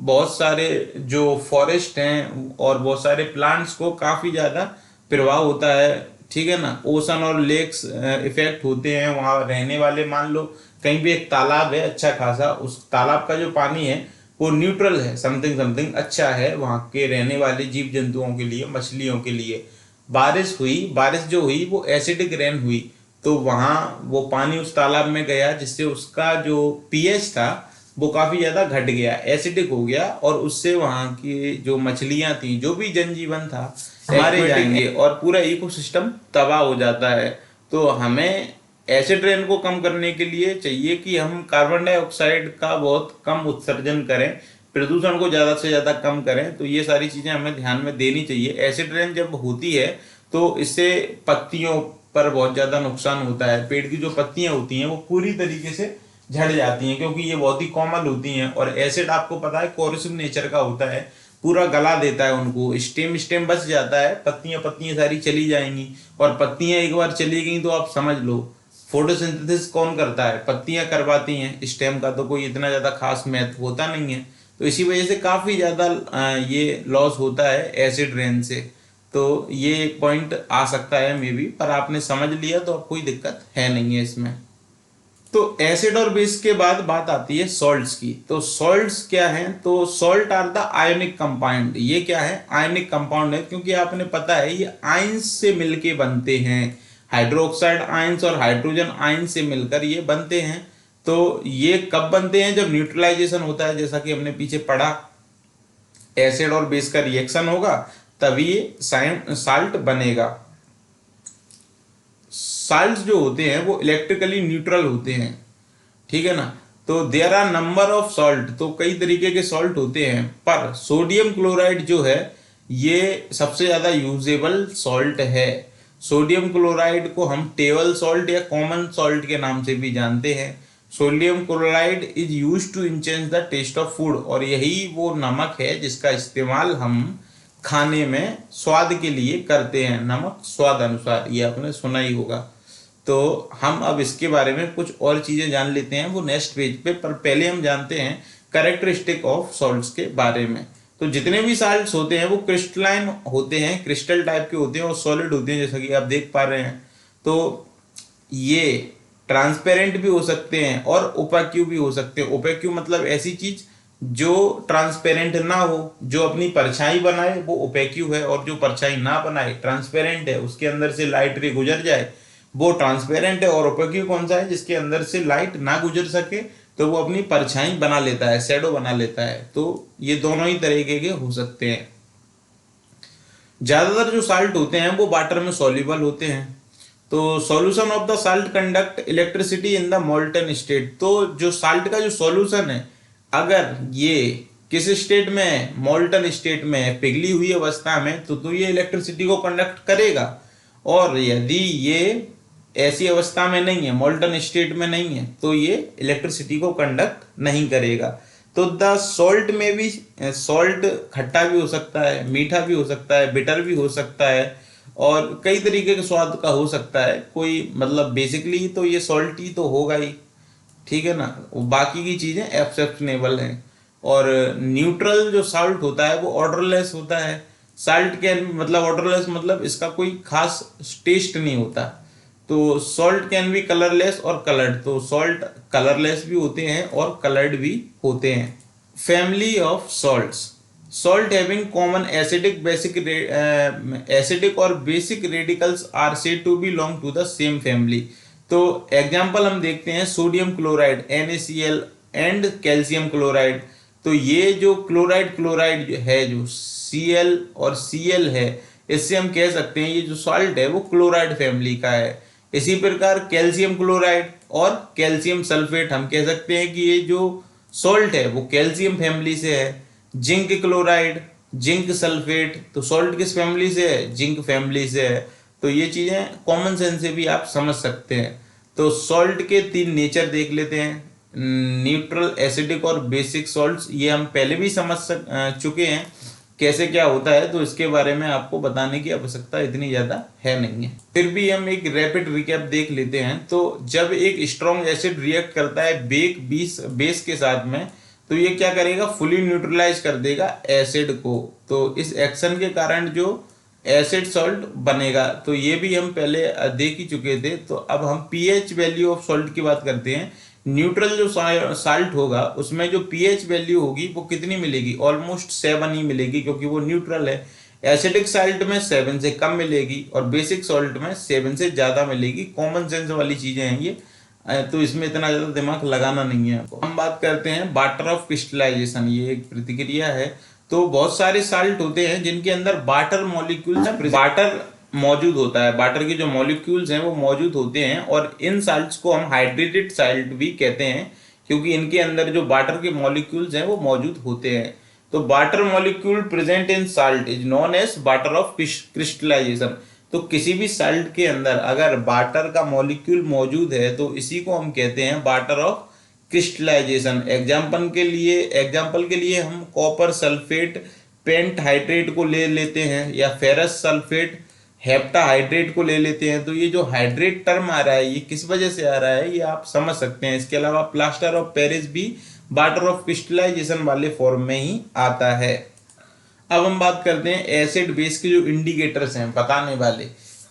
बहुत सारे जो फॉरेस्ट हैं और बहुत सारे प्लांट्स को काफ़ी ज़्यादा प्रभाव होता है, ठीक है ना। ओशन और लेक्स इफेक्ट होते हैं। वहाँ रहने वाले, मान लो कहीं भी एक तालाब है अच्छा खासा, उस तालाब का जो पानी है वो न्यूट्रल है, समथिंग समथिंग अच्छा है वहाँ के रहने वाले जीव जंतुओं के लिए, मछलियों के लिए। बारिश हुई, बारिश जो हुई वो एसिडिक रेन हुई, तो वहाँ वो पानी उस तालाब में गया जिससे उसका जो पीएच था वो काफ़ी ज़्यादा घट गया, एसिडिक हो गया, और उससे वहाँ की जो मछलियाँ थी, जो भी जनजीवन था, मारे जाएंगे और पूरा इकोसिस्टम तबाह हो जाता है। तो हमें एसिड रेन को कम करने के लिए चाहिए कि हम कार्बन डाइऑक्साइड का बहुत कम उत्सर्जन करें, प्रदूषण को ज़्यादा से ज़्यादा कम करें। तो ये सारी चीज़ें हमें ध्यान में देनी चाहिए। एसिड रेन जब होती है तो इससे पत्तियों पर बहुत ज़्यादा नुकसान होता है। पेड़ की जो पत्तियां होती हैं वो पूरी तरीके से झड़ जाती हैं, क्योंकि ये बहुत ही कोमल होती हैं, और एसिड आपको पता है कोरोसिव नेचर का होता है, पूरा गला देता है उनको। स्टेम स्टेम बच जाता है, पत्तियां पत्तियां सारी चली जाएंगी, और पत्तियां एक बार चली गई तो आप समझ लो फोटोसिंथेसिस कौन करता है, पत्तियां करवाती हैं। स्टेम का तो कोई इतना ज़्यादा खास महत्व होता नहीं है। तो इसी वजह से काफ़ी ज़्यादा ये लॉस होता है एसिड रेन से। तो ये एक पॉइंट आ सकता है मे बी, पर आपने समझ लिया तो अब कोई दिक्कत है नहीं है इसमें। तो एसिड और बेस के बाद बात आती है सॉल्ट्स की। तो सॉल्ट्स क्या हैं? तो salt are the ionic compound. ये क्या है? आयोनिक कंपाउंड है, क्योंकि आपने पता है ये आयंस से मिलके बनते हैं। हाइड्रोक्साइड आयंस और हाइड्रोजन आयंस से मिलकर ये बनते हैं। तो ये कब बनते हैं? जब न्यूट्रलाइजेशन होता है, जैसा कि हमने पीछे पढ़ा, एसिड और बेस का रिएक्शन होगा तभी ये साल्ट बनेगा। साल्ट्स जो होते हैं वो इलेक्ट्रिकली न्यूट्रल होते हैं, ठीक है ना। तो there are number of salt, तो कई तरीके के सॉल्ट होते हैं, पर सोडियम क्लोराइड जो है ये सबसे ज़्यादा यूजेबल सॉल्ट है। सोडियम क्लोराइड को हम टेबल सॉल्ट या कॉमन सॉल्ट के नाम से भी जानते हैं। Sodium chloride is use to enhance the taste of food, और यही वो नमक है जिसका इस्तेमाल हम खाने में स्वाद के लिए करते हैं। नमक स्वाद अनुसार, ये आपने सुना ही होगा। तो हम अब इसके बारे में कुछ और चीज़ें जान लेते हैं, वो नेक्स्ट पेज पे, पर पहले हम जानते हैं कैरेक्टरिस्टिक ऑफ सॉल्ट्स के बारे में। तो जितने भी सॉल्ट्स होते हैं वो क्रिस्टलाइन होते हैं, क्रिस्टल टाइप के होते हैं और सॉलिड होते हैं, जैसा कि आप देख पा रहे हैं। तो ये ट्रांसपेरेंट भी हो सकते हैं और ओपेक्यू भी हो सकते हैं। ओपेक्यू मतलब ऐसी चीज जो ट्रांसपेरेंट ना हो, जो अपनी परछाई बनाए वो ओपेक्यू है, और जो परछाई ना बनाए ट्रांसपेरेंट है, उसके अंदर से लाइट रे गुजर जाए वो ट्रांसपेरेंट है। और ओपेक्यू कौन सा है? जिसके अंदर से लाइट ना गुजर सके तो वो अपनी परछाई बना लेता है, शैडो बना लेता है। तो ये दोनों ही तरीके के हो सकते हैं। ज्यादातर जो साल्ट होते हैं वो वाटर में सॉल्युबल होते हैं। तो solution of the salt conduct electricity in the molten state. तो जो साल्ट का जो सॉल्यूशन है, अगर ये किस स्टेट में है? मोल्टन स्टेट में है, पिघली हुई अवस्था में, तो ये इलेक्ट्रिसिटी को कंडक्ट करेगा। और यदि ये ऐसी अवस्था में नहीं है, मोल्टन स्टेट में नहीं है, तो ये इलेक्ट्रिसिटी को कंडक्ट नहीं करेगा। तो द सॉल्ट में भी, सॉल्ट खट्टा भी हो सकता है, मीठा भी हो सकता है, बिटर भी हो सकता है, और कई तरीके के स्वाद का हो सकता है। कोई मतलब बेसिकली तो ये सॉल्टी तो होगा ही, ठीक है ना। बाकी की चीज़ें एक्सेप्शनेबल हैं। और न्यूट्रल जो साल्ट होता है वो ऑर्डरलेस होता है। साल्ट कैन मतलब ऑर्डरलेस मतलब इसका कोई खास टेस्ट नहीं होता। तो सॉल्ट कैन बी कलरलेस और कलर्ड। तो सॉल्ट कलरलेस भी होते हैं और कलर्ड भी होते हैं। Family of salts. Salt having common acidic basic acidic और basic radicals are said to belong to the same family. तो एग्जाम्पल हम देखते हैं, sodium chloride NaCl and calcium chloride. तो ये जो क्लोराइड क्लोराइड है, जो Cl और Cl है, इससे हम कह सकते हैं ये जो सॉल्ट है वो क्लोराइड फैमिली का है। इसी प्रकार कैल्शियम क्लोराइड और कैल्शियम सल्फेट, हम कह सकते हैं कि ये जो सॉल्ट है वो कैल्शियम फैमिली से है। जिंक क्लोराइड, जिंक सल्फेट, तो सॉल्ट किस फैमिली से है? जिंक फैमिली से है। तो ये चीज़ें कॉमन सेंस से भी आप समझ सकते हैं। तो सॉल्ट के 3 नेचर देख लेते हैं, न्यूट्रल, एसिडिक और बेसिक सॉल्ट्स। ये हम पहले भी समझ चुके हैं कैसे क्या होता है, तो इसके बारे में आपको बताने की आवश्यकता इतनी ज़्यादा है नहीं है। फिर भी हम एक रैपिड रिकैप देख लेते हैं। तो जब एक स्ट्रॉन्ग एसिड रिएक्ट करता है बेस के साथ में, तो ये क्या करेगा? फुली न्यूट्रलाइज कर देगा एसिड को। तो इस एक्शन के कारण जो एसिड सॉल्ट बनेगा, तो ये भी हम पहले देख ही चुके थे। तो अब हम पीएच वैल्यू ऑफ सॉल्ट की बात करते हैं। न्यूट्रल जो साल्ट होगा उसमें जो पीएच वैल्यू होगी वो कितनी मिलेगी, ऑलमोस्ट 7 ही मिलेगी, क्योंकि वो न्यूट्रल है। एसिडिक साल्ट में 7 से कम मिलेगी और बेसिक सॉल्ट में 7 से ज़्यादा मिलेगी। कॉमन सेंस वाली चीज़ें हैं ये, तो इसमें इतना ज़्यादा दिमाग लगाना नहीं है आपको। हम बात करते हैं वाटर ऑफ क्रिस्टलाइजेशन, ये एक प्रतिक्रिया है। तो बहुत सारे साल्ट होते हैं जिनके अंदर वाटर मॉलिक्यूल्स, वाटर मौजूद होता है, वाटर के जो मॉलिक्यूल्स हैं वो मौजूद होते हैं, और इन साल्ट्स को हम हाइड्रेटेड साल्ट भी कहते हैं, क्योंकि इनके अंदर जो वाटर के मॉलिक्यूल्स हैं वो मौजूद होते हैं। तो water molecule present in salt is known as water of crystallisation. तो किसी भी साल्ट के अंदर अगर वाटर का मॉलिक्यूल मौजूद है तो इसी को हम कहते हैं वाटर ऑफ क्रिस्टलाइजेशन। एग्जाम्पल के लिए हम कॉपर सल्फेट पेंट हाइड्रेट को ले लेते हैं, या फेरस सल्फेट हेप्टाहाइड्रेट को ले लेते हैं। तो ये जो हाइड्रेट टर्म आ रहा है ये किस वजह से आ रहा है ये आप समझ सकते हैं। इसके अलावा प्लास्टर ऑफ पेरिस भी वाटर ऑफ क्रिस्टलाइजेशन वाले फॉर्म में ही आता है। अब हम बात करते हैं एसिड बेस के जो इंडिकेटर्स हैं बताने वाले।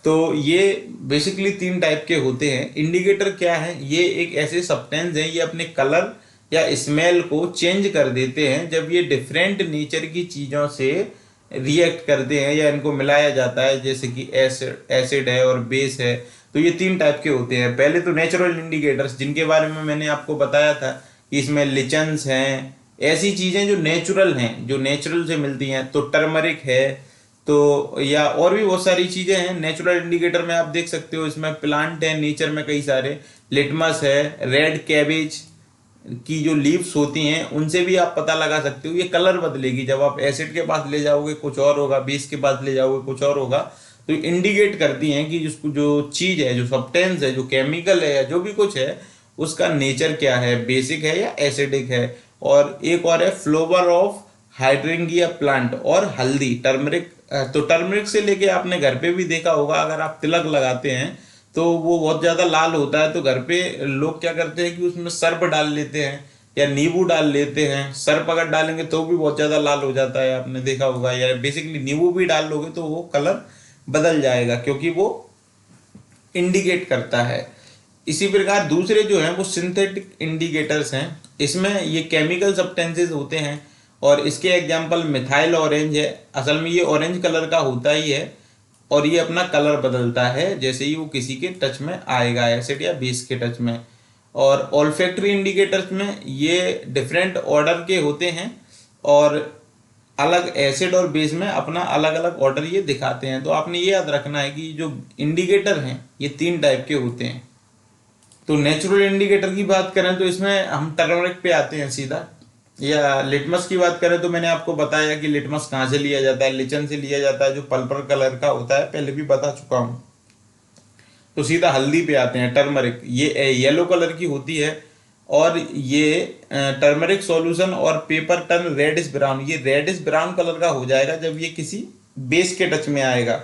तो ये बेसिकली 3 टाइप के होते हैं। इंडिकेटर क्या है, ये एक ऐसे सब्सटेंस है, ये अपने कलर या स्मेल को चेंज कर देते हैं जब ये डिफरेंट नेचर की चीज़ों से रिएक्ट करते हैं या इनको मिलाया जाता है, जैसे कि एसिड है और बेस है। तो ये 3 टाइप के होते हैं। पहले तो नेचुरल इंडिकेटर्स, जिनके बारे में मैंने आपको बताया था कि इसमें लिचन्स हैं, ऐसी चीज़ें जो नेचुरल हैं, जो नेचुरल से मिलती हैं। तो टर्मरिक है, तो या और भी बहुत सारी चीज़ें हैं नेचुरल इंडिकेटर में, आप देख सकते हो। इसमें प्लांट है नेचर में कई सारे, लिटमस है, रेड कैबेज की जो लीव्स होती हैं उनसे भी आप पता लगा सकते हो। ये कलर बदलेगी, जब आप एसिड के पास ले जाओगे कुछ और होगा, बेस के पास ले जाओगे कुछ और होगा। तो इंडिकेट करती हैं कि जिसको जो चीज़ है, जो सब्सटेंस है, जो केमिकल है या जो भी कुछ है, उसका नेचर क्या है, बेसिक है या एसिडिक है। और एक और है फ्लोवर ऑफ हाइड्रेंगिया प्लांट और हल्दी, टर्मरिक। तो टर्मरिक से लेके आपने घर पे भी देखा होगा, अगर आप तिलक लगाते हैं तो वो बहुत ज़्यादा लाल होता है। तो घर पे लोग क्या करते हैं कि उसमें सर्फ डाल लेते हैं या नींबू डाल लेते हैं। सर्फ अगर डालेंगे तो भी बहुत ज़्यादा लाल हो जाता है, आपने देखा होगा। या बेसिकली नींबू भी डाल लोगे तो वो कलर बदल जाएगा, क्योंकि वो इंडिकेट करता है। इसी प्रकार दूसरे जो हैं वो सिंथेटिक इंडिकेटर्स हैं। इसमें ये केमिकल सब्सटेंसेस होते हैं, और इसके एग्जांपल मिथाइल ऑरेंज है। असल में ये ऑरेंज कलर का होता ही है, और ये अपना कलर बदलता है जैसे ही वो किसी के टच में आएगा, एसिड या बेस के टच में। और ऑल्फैक्टरी इंडिकेटर्स में ये डिफरेंट ऑर्डर के होते हैं, और अलग एसिड और बेस में अपना अलग अलग ऑर्डर ये दिखाते हैं। तो आपने ये याद रखना है कि जो इंडिकेटर हैं ये 3 टाइप के होते हैं। तो नेचुरल इंडिकेटर की बात करें तो इसमें हम टर्मरिक पे आते हैं सीधा। या लिटमस की बात करें तो मैंने आपको बताया कि लिटमस कहाँ से लिया जाता है, लिचन से लिया जाता है, जो पर्पल कलर का होता है, पहले भी बता चुका हूँ। तो सीधा हल्दी पे आते हैं, टर्मरिक। ये येलो कलर की होती है, और ये टर्मरिक सॉल्यूशन और पेपर टर्न रेडिश ब्राउन, ये रेडिश ब्राउन कलर का हो जाएगा जब ये किसी बेस के टच में आएगा।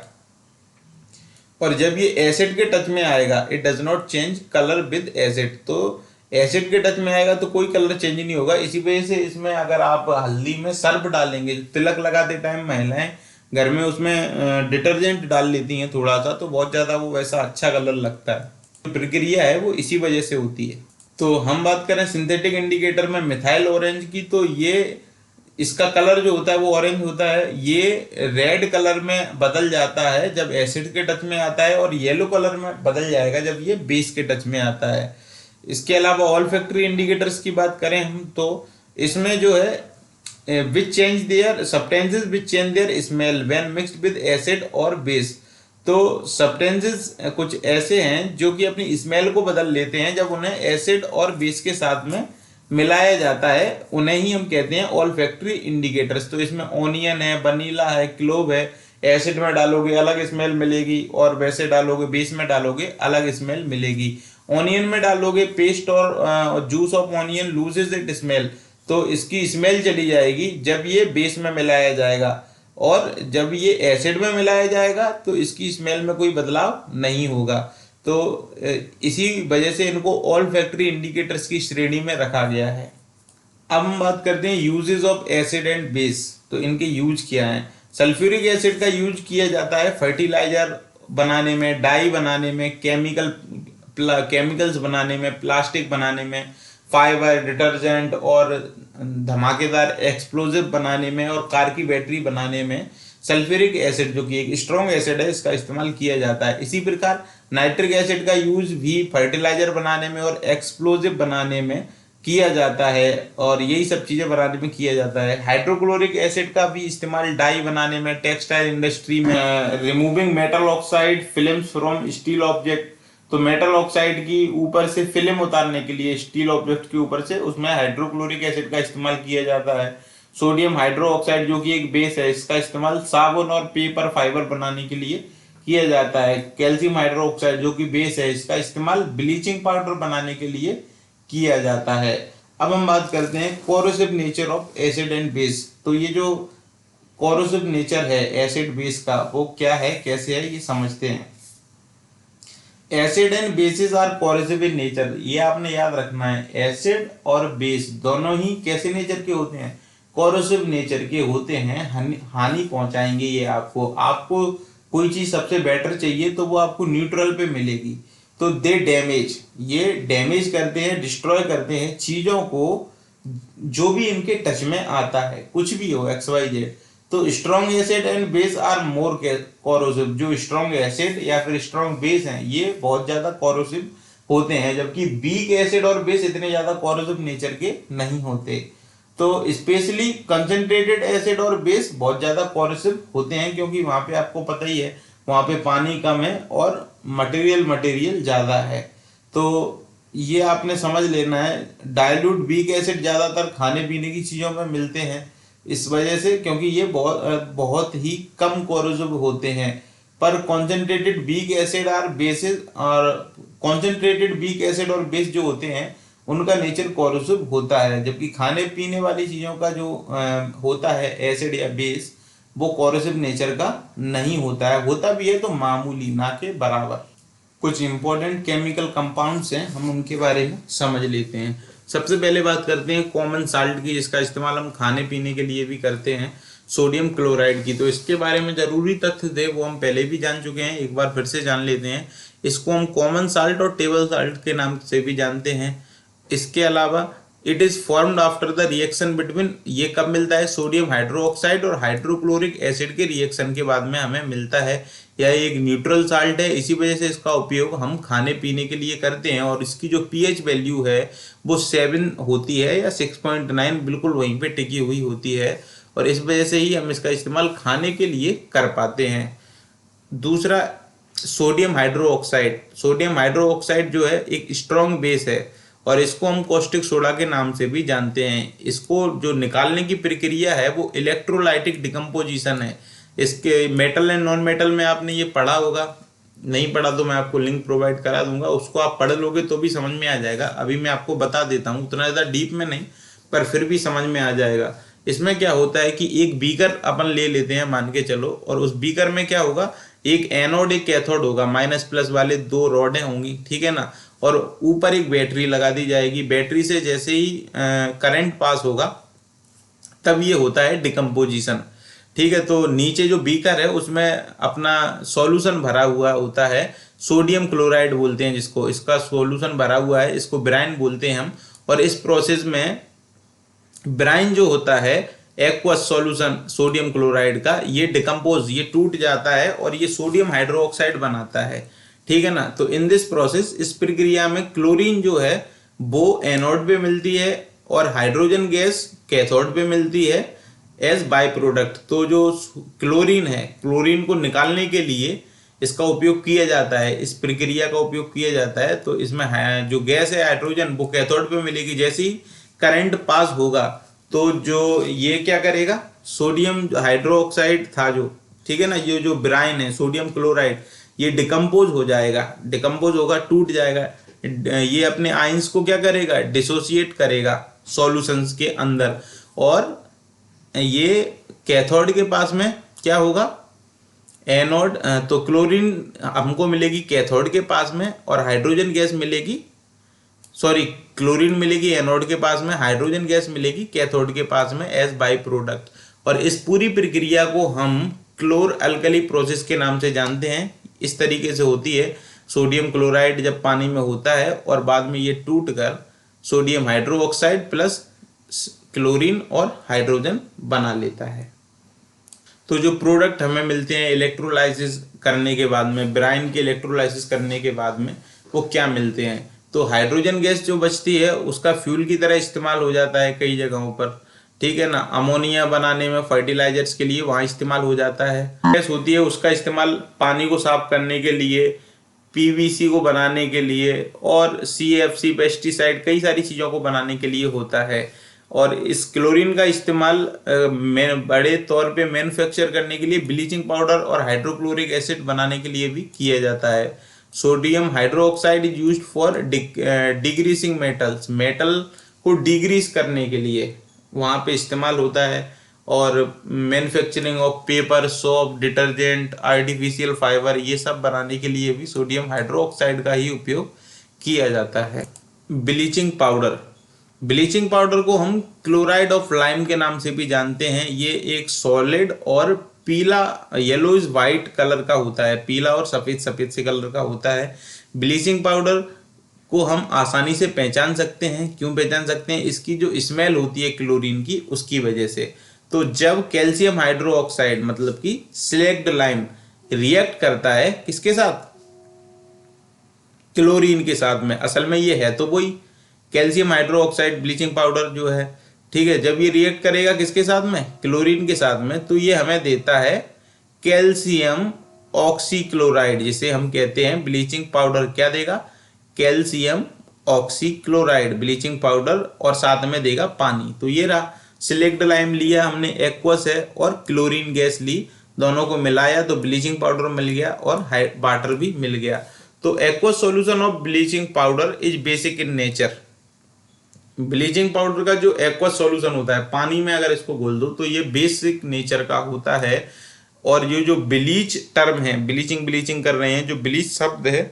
और जब ये एसिड के टच में आएगा, it does not change colour with acid. तो एसिड के टच में आएगा तो कोई कलर चेंज नहीं होगा। इसी वजह से इसमें अगर आप हल्दी में सर्फ डालेंगे, तिलक लगाते टाइम महिलाएं घर में उसमें डिटर्जेंट डाल लेती हैं थोड़ा सा, तो बहुत ज़्यादा वो वैसा अच्छा कलर लगता है। जो प्रक्रिया है वो इसी वजह से होती है। तो हम बात करें सिंथेटिक इंडिकेटर में मिथाइल ऑरेंज की, तो ये इसका कलर जो होता है वो ऑरेंज होता है। ये रेड कलर में बदल जाता है जब एसिड के टच में आता है, और येलो कलर में बदल जाएगा जब ये बेस के टच में आता है। इसके अलावा ऑल्फैक्टरी इंडिकेटर्स की बात करें हम, तो इसमें जो है which change their substances which change their smell when mixed with acid और बेस। तो सब्सटेंसेस कुछ ऐसे हैं जो कि अपनी स्मेल को बदल लेते हैं जब उन्हें एसिड और बेस के साथ में मिलाया जाता है, उन्हें ही हम कहते हैं ऑल्फैक्टरी इंडिकेटर्स। तो इसमें ऑनियन है, वनीला है, क्लोव है। एसिड में डालोगे अलग स्मेल मिलेगी, और वैसे डालोगे बेस में डालोगे अलग स्मेल मिलेगी। ऑनियन में डालोगे पेस्ट और juice of onion loses it smell, तो इसकी स्मेल चली जाएगी जब ये बेस में मिलाया जाएगा, और जब ये एसिड में मिलाया जाएगा तो इसकी स्मेल में कोई बदलाव नहीं होगा। तो इसी वजह से इनको ऑल्फैक्टरी इंडिकेटर्स की श्रेणी में रखा गया है। अब हम बात करते हैं uses of acid and base. तो इनके यूज क्या हैं। सल्फ्यूरिक एसिड का यूज किया जाता है फर्टिलाइजर बनाने में, डाई बनाने में, केमिकल केमिकल्स बनाने में, प्लास्टिक बनाने में, फाइबर, डिटर्जेंट और धमाकेदार एक्सप्लोजिव बनाने में और कार की बैटरी बनाने में सल्फ्यूरिक एसिड, जो कि एक स्ट्रॉन्ग एसिड है, इसका इस्तेमाल किया जाता है। इसी प्रकार नाइट्रिक एसिड का यूज भी फर्टिलाइजर बनाने में और एक्सप्लोजिव बनाने में किया जाता है, और यही सब चीजें बनाने में किया जाता है। हाइड्रोक्लोरिक एसिड का भी इस्तेमाल डाई बनाने में, टेक्सटाइल इंडस्ट्री में, removing metal oxide films from steel object. तो मेटल ऑक्साइड की ऊपर से फिल्म उतारने के लिए स्टील ऑब्जेक्ट के ऊपर से, उसमें हाइड्रोक्लोरिक एसिड का इस्तेमाल किया जाता है। सोडियम हाइड्रो ऑक्साइड जो कि एक बेस है, इसका इस्तेमाल साबुन और पेपर फाइबर बनाने के लिए किया जाता है। कैल्शियम हाइड्रो ऑक्साइड जो कि बेस है, इसका इस्तेमाल ब्लीचिंग पाउडर बनाने के लिए किया जाता है। अब हम बात करते हैं corrosive nature of acid and base. तो ये जो कोरोसिव नेचर है एसिड बेस का, वो क्या है, कैसे है, ये समझते हैं। Acid and bases are corrosive in nature, ये आपने याद रखना है। एसिड और बेस दोनों ही कैसे नेचर के होते हैं, कोरोसिव नेचर के होते हैं, हानि पहुंचाएंगे ये आपको। आपको कोई चीज सबसे बेटर चाहिए तो वो आपको न्यूट्रल पे मिलेगी, तो दे डैमेज, ये डैमेज करते हैं, डिस्ट्रॉय करते हैं चीजों को जो भी इनके टच में आता है, कुछ भी हो XYZ। तो strong acid and base are more corrosive, जो स्ट्रॉन्ग एसिड या फिर स्ट्रॉन्ग बेस हैं ये बहुत ज्यादा कोरोसिव होते हैं, जबकि वीक एसिड और बेस इतने ज्यादा कोरोसिव नेचर के नहीं होते। तो स्पेशली कंसंट्रेटेड एसिड और बेस बहुत ज्यादा कोरोसिव होते हैं, क्योंकि वहां पे आपको पता ही है वहां पे पानी कम है और मटेरियल ज्यादा है। तो ये आपने समझ लेना है। डाइल्यूट वीक एसिड ज्यादातर खाने पीने की चीजों में मिलते हैं इस वजह से, क्योंकि ये बहुत ही कम कोरोसिव होते हैं। पर कॉन्सेंट्रेटेड वीक एसिड और बेसिस, और कॉन्सेंट्रेटेड वीक एसिड और बेस जो होते हैं उनका नेचर कोरोसिव होता है, जबकि खाने पीने वाली चीजों का जो होता है एसिड या बेस, वो कोरोसिव नेचर का नहीं होता है। होता भी है तो मामूली, ना के बराबर। कुछ इंपॉर्टेंट केमिकल कंपाउंड्स हैं, हम उनके बारे में समझ लेते हैं। सबसे पहले बात करते हैं कॉमन साल्ट की, जिसका इस्तेमाल हम खाने पीने के लिए भी करते हैं, सोडियम क्लोराइड की। तो इसके बारे में जरूरी तथ्य थे वो हम पहले भी जान चुके हैं, एक बार फिर से जान लेते हैं। इसको हम कॉमन साल्ट और टेबल साल्ट के नाम से भी जानते हैं। इसके अलावा it is formed after the reaction between, ये कब मिलता है, सोडियम हाइड्रोक्साइड और हाइड्रोक्लोरिक एसिड के रिएक्शन के बाद में हमें मिलता है। यह एक न्यूट्रल साल्ट है, इसी वजह से इसका उपयोग हम खाने पीने के लिए करते हैं, और इसकी जो पीएच वैल्यू है वो 7 होती है या 6.9 बिल्कुल वहीं पे टिकी हुई होती है, और इस वजह से ही हम इसका इस्तेमाल खाने के लिए कर पाते हैं। दूसरा सोडियम हाइड्रोक्साइड, सोडियम हाइड्रोक्साइड जो है एक स्ट्रॉन्ग बेस है, और इसको हम कॉस्टिक सोडा के नाम से भी जानते हैं। इसको जो निकालने की प्रक्रिया है वो इलेक्ट्रोलाइटिक डिकम्पोजिशन है। इसके मेटल एंड नॉन मेटल में आपने ये पढ़ा होगा, नहीं पढ़ा तो मैं आपको लिंक प्रोवाइड करा दूंगा, उसको आप पढ़ लोगे तो भी समझ में आ जाएगा। अभी मैं आपको बता देता हूँ, उतना ज़्यादा डीप में नहीं, पर फिर भी समझ में आ जाएगा। इसमें क्या होता है कि एक बीकर अपन ले लेते हैं मान के चलो, और उस बीकर में क्या होगा, एक एनोड एक कैथोड होगा, माइनस प्लस वाले 2 रॉडें होंगी, ठीक है ना, और ऊपर एक बैटरी लगा दी जाएगी। बैटरी से जैसे ही करंट पास होगा तब ये होता है डिकम्पोजिशन, ठीक है। तो नीचे जो बीकर है उसमें अपना सॉल्यूशन भरा हुआ होता है, सोडियम क्लोराइड बोलते हैं जिसको, इसका सॉल्यूशन भरा हुआ है, इसको ब्राइन बोलते हैं हम। और इस प्रोसेस में ब्राइन जो होता है एक्वस सॉल्यूशन सोडियम क्लोराइड का, ये डिकम्पोज, ये टूट जाता है और ये सोडियम हाइड्रोक्साइड बनाता है, ठीक है ना। तो इन दिस प्रोसेस, इस प्रक्रिया में क्लोरीन जो है वो एनोड पे मिलती है और हाइड्रोजन गैस कैथोड पे मिलती है एज बाय प्रोडक्ट। तो जो क्लोरीन है, क्लोरीन को निकालने के लिए इसका उपयोग किया जाता है, इस प्रक्रिया का उपयोग किया जाता है। तो इसमें जो गैस है हाइड्रोजन, वो कैथोड पे मिलेगी। जैसे ही करंट पास होगा तो जो ये क्या करेगा, सोडियम हाइड्रोक्साइड था जो, ठीक है ना, ये जो ब्राइन है सोडियम क्लोराइड, ये डिकम्पोज हो जाएगा, डिकम्पोज होगा, टूट जाएगा। ये अपने आयंस को क्या करेगा, डिसोसिएट करेगा सॉल्यूशंस के अंदर, और ये कैथोड के पास में क्या होगा, एनोड। तो क्लोरीन हमको मिलेगी कैथोड के पास में, और हाइड्रोजन गैस मिलेगी, सॉरी, क्लोरीन मिलेगी एनोड के पास में, हाइड्रोजन गैस मिलेगी कैथोड के पास में एज बाई प्रोडक्ट। और इस पूरी प्रक्रिया को हम क्लोर अल्कली प्रोसेस के नाम से जानते हैं। इस तरीके से होती है। सोडियम क्लोराइड जब पानी में होता है और बाद में ये टूट कर सोडियम हाइड्रोक्साइड प्लस क्लोरीन और हाइड्रोजन बना लेता है। तो जो प्रोडक्ट हमें मिलते हैं इलेक्ट्रोलाइसिस करने के बाद में, ब्राइन के इलेक्ट्रोलाइसिस करने के बाद में, वो क्या मिलते हैं? तो हाइड्रोजन गैस जो बचती है उसका फ्यूल की तरह इस्तेमाल हो जाता है कई जगहों पर, ठीक है ना। अमोनिया बनाने में, फर्टिलाइजर्स के लिए वहाँ इस्तेमाल हो जाता है। गैस होती है उसका इस्तेमाल पानी को साफ करने के लिए, पीवीसी को बनाने के लिए और सीएफसी पेस्टिसाइड कई सारी चीज़ों को बनाने के लिए होता है। और इस क्लोरीन का इस्तेमाल बड़े तौर पे मैन्युफैक्चर करने के लिए ब्लीचिंग पाउडर और हाइड्रोक्लोरिक एसिड बनाने के लिए भी किया जाता है। Sodium hydroxide is used for degreasing metals, metal को डिग्रीस करने के लिए वहाँ पे इस्तेमाल होता है। और manufacturing of paper, soap, detergent, artificial fibre, ये सब बनाने के लिए भी सोडियम हाइड्रोक्साइड का ही उपयोग किया जाता है। ब्लीचिंग पाउडर, ब्लीचिंग पाउडर को हम क्लोराइड ऑफ लाइम के नाम से भी जानते हैं। ये एक सॉलिड और पीला, येलोइश वाइट कलर का होता है, पीला और सफ़ेद सफ़ेद से कलर का होता है। ब्लीचिंग पाउडर को हम आसानी से पहचान सकते हैं। क्यों पहचान सकते हैं? इसकी जो स्मेल होती है क्लोरीन की, उसकी वजह से। तो जब कैल्शियम हाइड्रोक्साइड मतलब कि स्लेक्ड लाइम रिएक्ट करता है किसके साथ? क्लोरीन के साथ में। असल में ये है तो वही कैल्शियम हाइड्रोक्साइड ब्लीचिंग पाउडर जो है, ठीक है। जब ये रिएक्ट करेगा किसके साथ में? क्लोरीन के साथ में, तो ये हमें देता है कैल्शियम ऑक्सीक्लोराइड, जिसे हम कहते हैं ब्लीचिंग पाउडर। क्या देगा? कैल्शियम ऑक्सीक्लोराइड ब्लीचिंग पाउडर, और साथ में देगा पानी। तो ये रहा, सिलेक्ट लाइम लिया हमने, एक्वस है, और क्लोरीन गैस ली, दोनों को मिलाया तो ब्लीचिंग पाउडर मिल गया और वाटर भी मिल गया। तो aqueous solution of bleaching powder is basic in nature. Bleaching powder का जो एक्वस सॉल्यूशन होता है, पानी में अगर इसको घोल दो तो ये बेसिक नेचर का होता है। और ये जो ब्लीच टर्म है, ब्लीचिंग ब्लीचिंग कर रहे हैं, जो ब्लीच शब्द है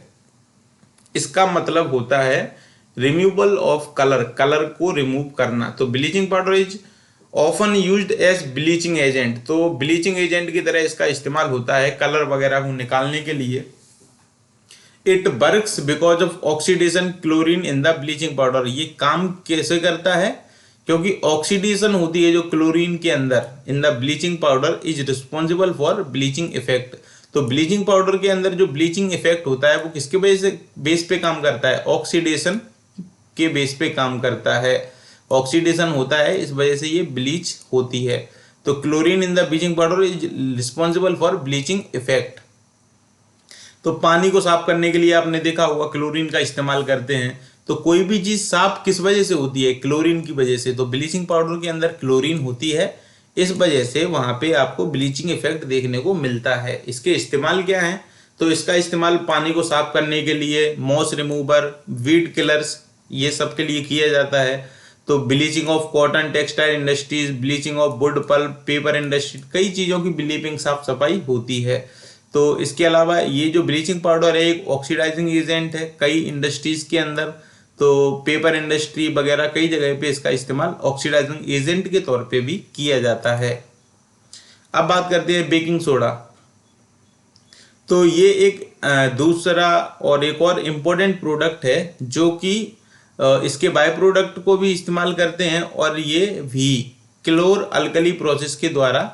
इसका मतलब होता है रिमूवल ऑफ कलर, कलर को रिमूव करना। तो bleaching powder is often used as bleaching agent, तो ब्लीचिंग एजेंट की तरह इसका इस्तेमाल होता है कलर वगैरह को निकालने के लिए। It works because of oxidation chlorine in the bleaching powder. ये काम कैसे करता है? क्योंकि ऑक्सीडेशन होती है जो क्लोरीन के अंदर in the bleaching powder is responsible for bleaching effect. तो ब्लीचिंग पाउडर के अंदर जो ब्लीचिंग इफेक्ट होता है वो किसके बेस पे काम करता है? ऑक्सीडेशन के बेस पे काम करता है। ऑक्सीडेशन होता है, इस वजह से ये ब्लीच होती है। तो chlorine in the bleaching powder is responsible for bleaching effect. तो पानी को साफ करने के लिए आपने देखा होगा क्लोरीन का इस्तेमाल करते हैं। तो कोई भी चीज साफ किस वजह से होती है? क्लोरीन की वजह से। तो ब्लीचिंग पाउडर के अंदर क्लोरीन होती है, इस वजह से वहां पे आपको ब्लीचिंग इफेक्ट देखने को मिलता है। इसके इस्तेमाल क्या है? तो इसका इस्तेमाल पानी को साफ करने के लिए, मॉस रिमूवर, वीड किलर्स, ये सब के लिए किया जाता है। तो bleaching of cotton textile industries, bleaching of wood pulp, paper industry, कई चीज़ों की ब्लीचिंग साफ सफाई होती है। तो इसके अलावा ये जो ब्लीचिंग पाउडर है एक ऑक्सीडाइजिंग एजेंट है कई इंडस्ट्रीज के अंदर। तो पेपर इंडस्ट्री वगैरह कई जगह पे इसका इस्तेमाल ऑक्सीडाइजिंग एजेंट के तौर पे भी किया जाता है। अब बात करते हैं बेकिंग सोडा। तो ये एक दूसरा और एक और इम्पोर्टेंट प्रोडक्ट है जो कि इसके बाय प्रोडक्ट को भी इस्तेमाल करते हैं, और ये भी क्लोर अल्कली प्रोसेस के द्वारा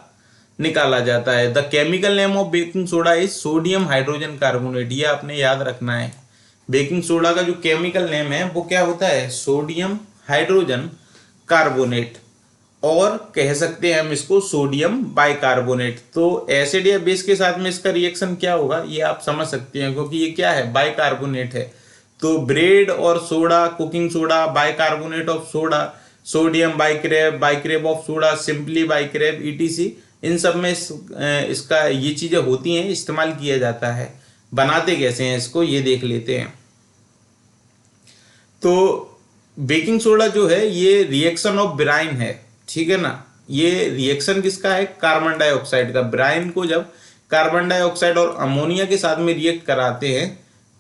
निकाला जाता है। The chemical name of baking soda is sodium hydrogen carbonate. ये आपने याद रखना है। बेकिंग सोडा का जो केमिकल नेम है वो क्या होता है? सोडियम हाइड्रोजन कार्बोनेट, और कह सकते हैं हम इसको सोडियम बाइकार्बोनेट। तो एसिड या बेस के साथ में इसका रिएक्शन क्या होगा ये आप समझ सकते हैं, क्योंकि ये क्या है? बाइकार्बोनेट है। तो ब्रेड और soda, cooking soda, bicarbonate of soda, sodium bicarb, bicarb of soda, simply bicarb, ETC, इन सब में इसका ये चीज़ें होती हैं, इस्तेमाल किया जाता है। बनाते कैसे हैं इसको ये देख लेते हैं। तो बेकिंग सोडा जो है ये रिएक्शन ऑफ ब्राइन है, ठीक है ना। ये रिएक्शन किसका है? कार्बन डाइऑक्साइड का। ब्राइन को जब कार्बन डाइऑक्साइड और अमोनिया के साथ में रिएक्ट कराते हैं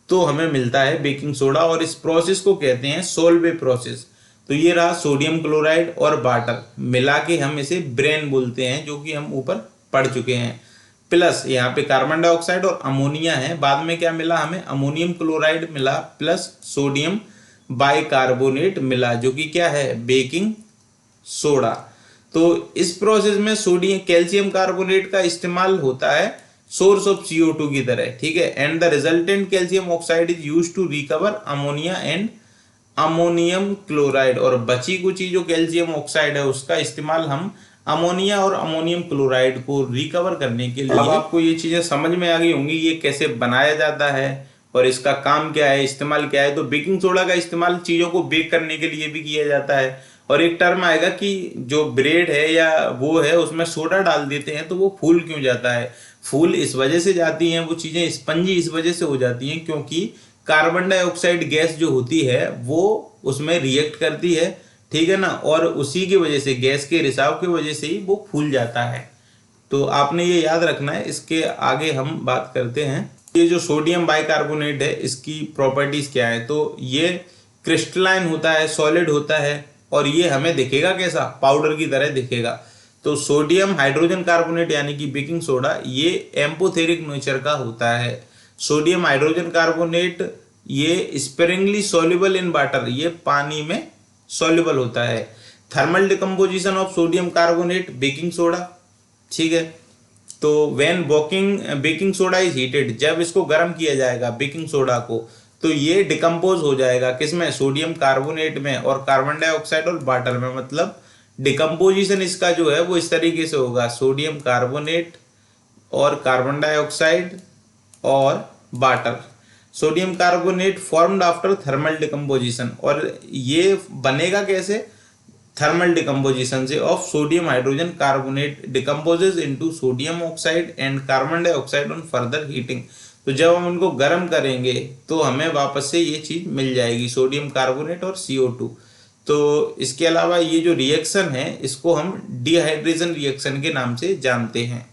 तो हमें मिलता है बेकिंग सोडा, और इस प्रोसेस को कहते हैं सोल्वे प्रोसेस। तो ये रहा सोडियम क्लोराइड और वाटर मिला के हम इसे ब्रेन बोलते हैं, जो कि हम ऊपर पढ़ चुके हैं। प्लस यहाँ पे कार्बन डाइऑक्साइड और अमोनिया है, बाद में क्या मिला हमें, अमोनियम क्लोराइड मिला प्लस सोडियम बाइकार्बोनेट मिला, जो कि क्या है, बेकिंग सोडा। तो इस प्रोसेस में सोडियम कैल्शियम कार्बोनेट का इस्तेमाल होता है सोर्स ऑफ CO2 की तरह, ठीक है। And the resultant calcium oxide is used to recover ammonia and ammonium chloride, और बची कुची जो कैल्शियम ऑक्साइड है उसका इस्तेमाल हम अमोनिया और अमोनियम क्लोराइड को रिकवर करने के लिए। अब आपको ये चीजें समझ में आ गई होंगी ये कैसे बनाया जाता है और इसका काम क्या है, इस्तेमाल क्या है। तो बेकिंग सोडा का इस्तेमाल चीजों को बेक करने के लिए भी किया जाता है। और एक टर्म आएगा कि जो ब्रेड है या वो है उसमें सोडा डाल देते हैं तो वो फूल क्यों जाता है। फूल इस वजह से जाती हैं वो चीजें, स्पंजी इस वजह से हो जाती हैं क्योंकि कार्बन डाइऑक्साइड गैस जो होती है वो उसमें रिएक्ट करती है, ठीक है ना, और उसी की वजह से, गैस के रिसाव की वजह से ही वो फूल जाता है। तो आपने ये याद रखना है। इसके आगे हम बात करते हैं ये जो सोडियम बाइकार्बोनेट है इसकी प्रॉपर्टीज क्या है। तो ये क्रिस्टलाइन होता है, सॉलिड होता है, और ये हमें दिखेगा कैसा, पाउडर की तरह दिखेगा। तो सोडियम हाइड्रोजन कार्बोनेट यानी कि बेकिंग सोडा ये एम्पोथेरिक नेचर का होता है। सोडियम हाइड्रोजन कार्बोनेट ये स्पेरिंगली सॉल्युबल इन वाटर, ये पानी में सॉल्युबल होता है। Thermal decomposition of sodium carbonate baking soda, ठीक है। तो when baking soda is heated, जब इसको गर्म किया जाएगा बेकिंग सोडा को, तो ये डिकम्पोज हो जाएगा किसमें, सोडियम कार्बोनेट में और कार्बन डाइऑक्साइड और वाटर में। मतलब डिकम्पोजिशन इसका जो है वो इस तरीके से होगा, सोडियम कार्बोनेट और कार्बन डाइऑक्साइड और water. Sodium carbonate formed after thermal decomposition, और ये बनेगा कैसे, थर्मल डिकम्पोजिशन से of sodium hydrogen carbonate decomposes into sodium oxide and carbon dioxide on further heating. तो जब हम उनको गर्म करेंगे तो हमें वापस से ये चीज मिल जाएगी, सोडियम कार्बोनेट और CO2। तो इसके अलावा ये जो रिएक्शन है इसको हम डिहाइड्रेशन रिएक्शन के नाम से जानते हैं।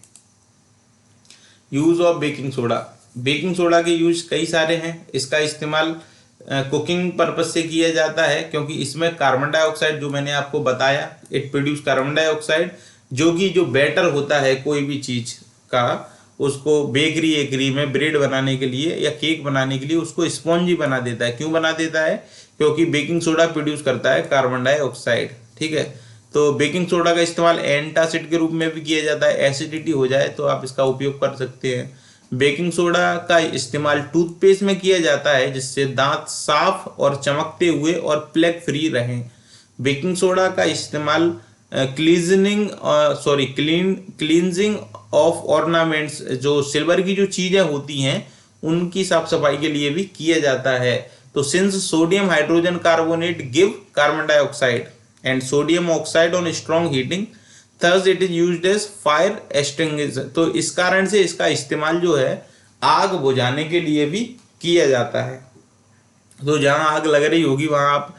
Use of baking soda, baking soda के यूज कई सारे हैं। इसका इस्तेमाल कुकिंग पर्पज से किया जाता है क्योंकि इसमें कार्बन डाइऑक्साइड, जो मैंने आपको बताया, इट प्रोड्यूस कार्बन डाइऑक्साइड, जो कि जो बैटर होता है कोई भी चीज का, उसको बेकरी एकरी में ब्रेड बनाने के लिए या केक बनाने के लिए उसको स्पॉन्जी बना देता है। क्यों बना देता है, क्योंकि बेकिंग सोडा प्रोड्यूस करता है कार्बन डाइऑक्साइड, ठीक है। तो बेकिंग सोडा का इस्तेमाल एंटासिड के रूप में भी किया जाता है, एसिडिटी हो जाए तो आप इसका उपयोग कर सकते हैं। बेकिंग सोडा का इस्तेमाल टूथपेस्ट में किया जाता है जिससे दांत साफ और चमकते हुए और प्लेक फ्री रहें। बेकिंग सोडा का इस्तेमाल क्लींजिंग ऑफ ऑर्नामेंट्स, जो सिल्वर की जो चीजें होती हैं उनकी साफ सफाई के लिए भी किया जाता है। तो since sodium hydrogen carbonate give carbon dioxide and sodium oxide on strong heating, thus it is used as fire extinguisher। तो इस कारण से इसका इस्तेमाल जो है आग बुझाने के लिए भी किया जाता है। तो जहां आग लग रही होगी वहां आप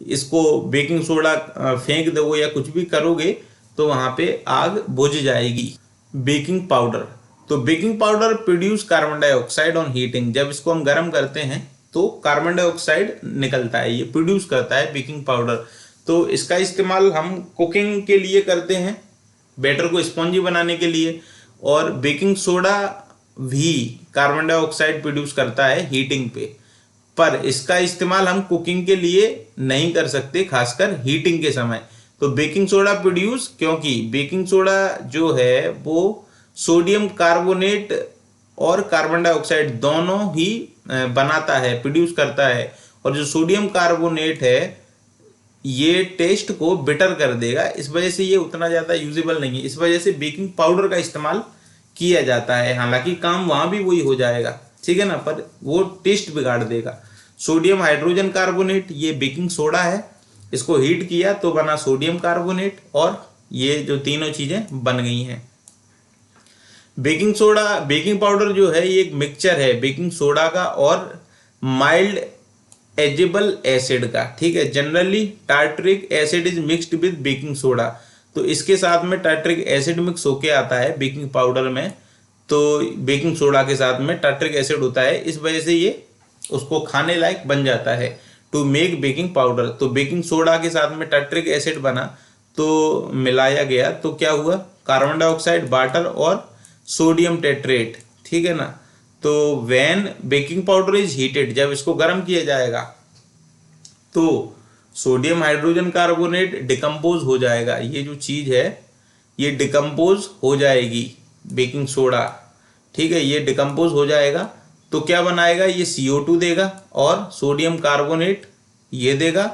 इसको बेकिंग सोडा फेंक दोगे या कुछ भी करोगे तो वहां पे आग बुझ जाएगी। बेकिंग पाउडर, तो baking powder produce carbon dioxide on heating, जब इसको हम गर्म करते हैं तो कार्बन डाइऑक्साइड निकलता है, ये प्रोड्यूस करता है बेकिंग पाउडर। तो इसका इस्तेमाल हम कुकिंग के लिए करते हैं, बैटर को स्पॉन्जी बनाने के लिए। और बेकिंग सोडा भी कार्बन डाइऑक्साइड प्रोड्यूस करता है हीटिंग पे, पर इसका इस्तेमाल हम कुकिंग के लिए नहीं कर सकते, खासकर हीटिंग के समय। तो बेकिंग सोडा प्रोड्यूस, क्योंकि बेकिंग सोडा जो है वो सोडियम कार्बोनेट और कार्बन डाइऑक्साइड दोनों ही बनाता है, प्रोड्यूस करता है। और जो सोडियम कार्बोनेट है ये टेस्ट को बिटर कर देगा, इस वजह से ये उतना ज्यादा यूजेबल नहीं है। इस वजह से बेकिंग पाउडर का इस्तेमाल किया जाता है, हालांकि काम वहां भी वही हो जाएगा, ठीक है ना, पर वो टेस्ट बिगाड़ देगा। सोडियम हाइड्रोजन कार्बोनेट ये बेकिंग सोडा है, इसको हीट किया तो बना सोडियम कार्बोनेट, और ये जो तीनों चीजें बन गई हैं। बेकिंग सोडा, बेकिंग पाउडर जो है ये एक मिक्सचर है बेकिंग सोडा का और माइल्ड एजेबल एसिड का, ठीक है। Generally tartaric acid is mixed with baking soda, तो इसके साथ में टार्टरिक एसिड मिक्स होके आता है बेकिंग पाउडर में, तो बेकिंग सोडा के साथ में टार्टरिक एसिड होता है, इस वजह से ये उसको खाने लायक बन जाता है टू मेक बेकिंग पाउडर। तो बेकिंग सोडा के साथ में टार्टरिक एसिड बना तो मिलाया गया तो क्या हुआ, कार्बन डाइऑक्साइड, वाटर और सोडियम टेट्रेट, ठीक है ना। तो when baking powder is heated, जब इसको गर्म किया जाएगा तो सोडियम हाइड्रोजन कार्बोनेट डिकम्पोज हो जाएगा। ये जो चीज है ये डिकम्पोज हो जाएगी, बेकिंग सोडा, ठीक है, ये डिकम्पोज हो जाएगा। तो क्या बनाएगा, ये CO2 देगा और सोडियम कार्बोनेट ये देगा।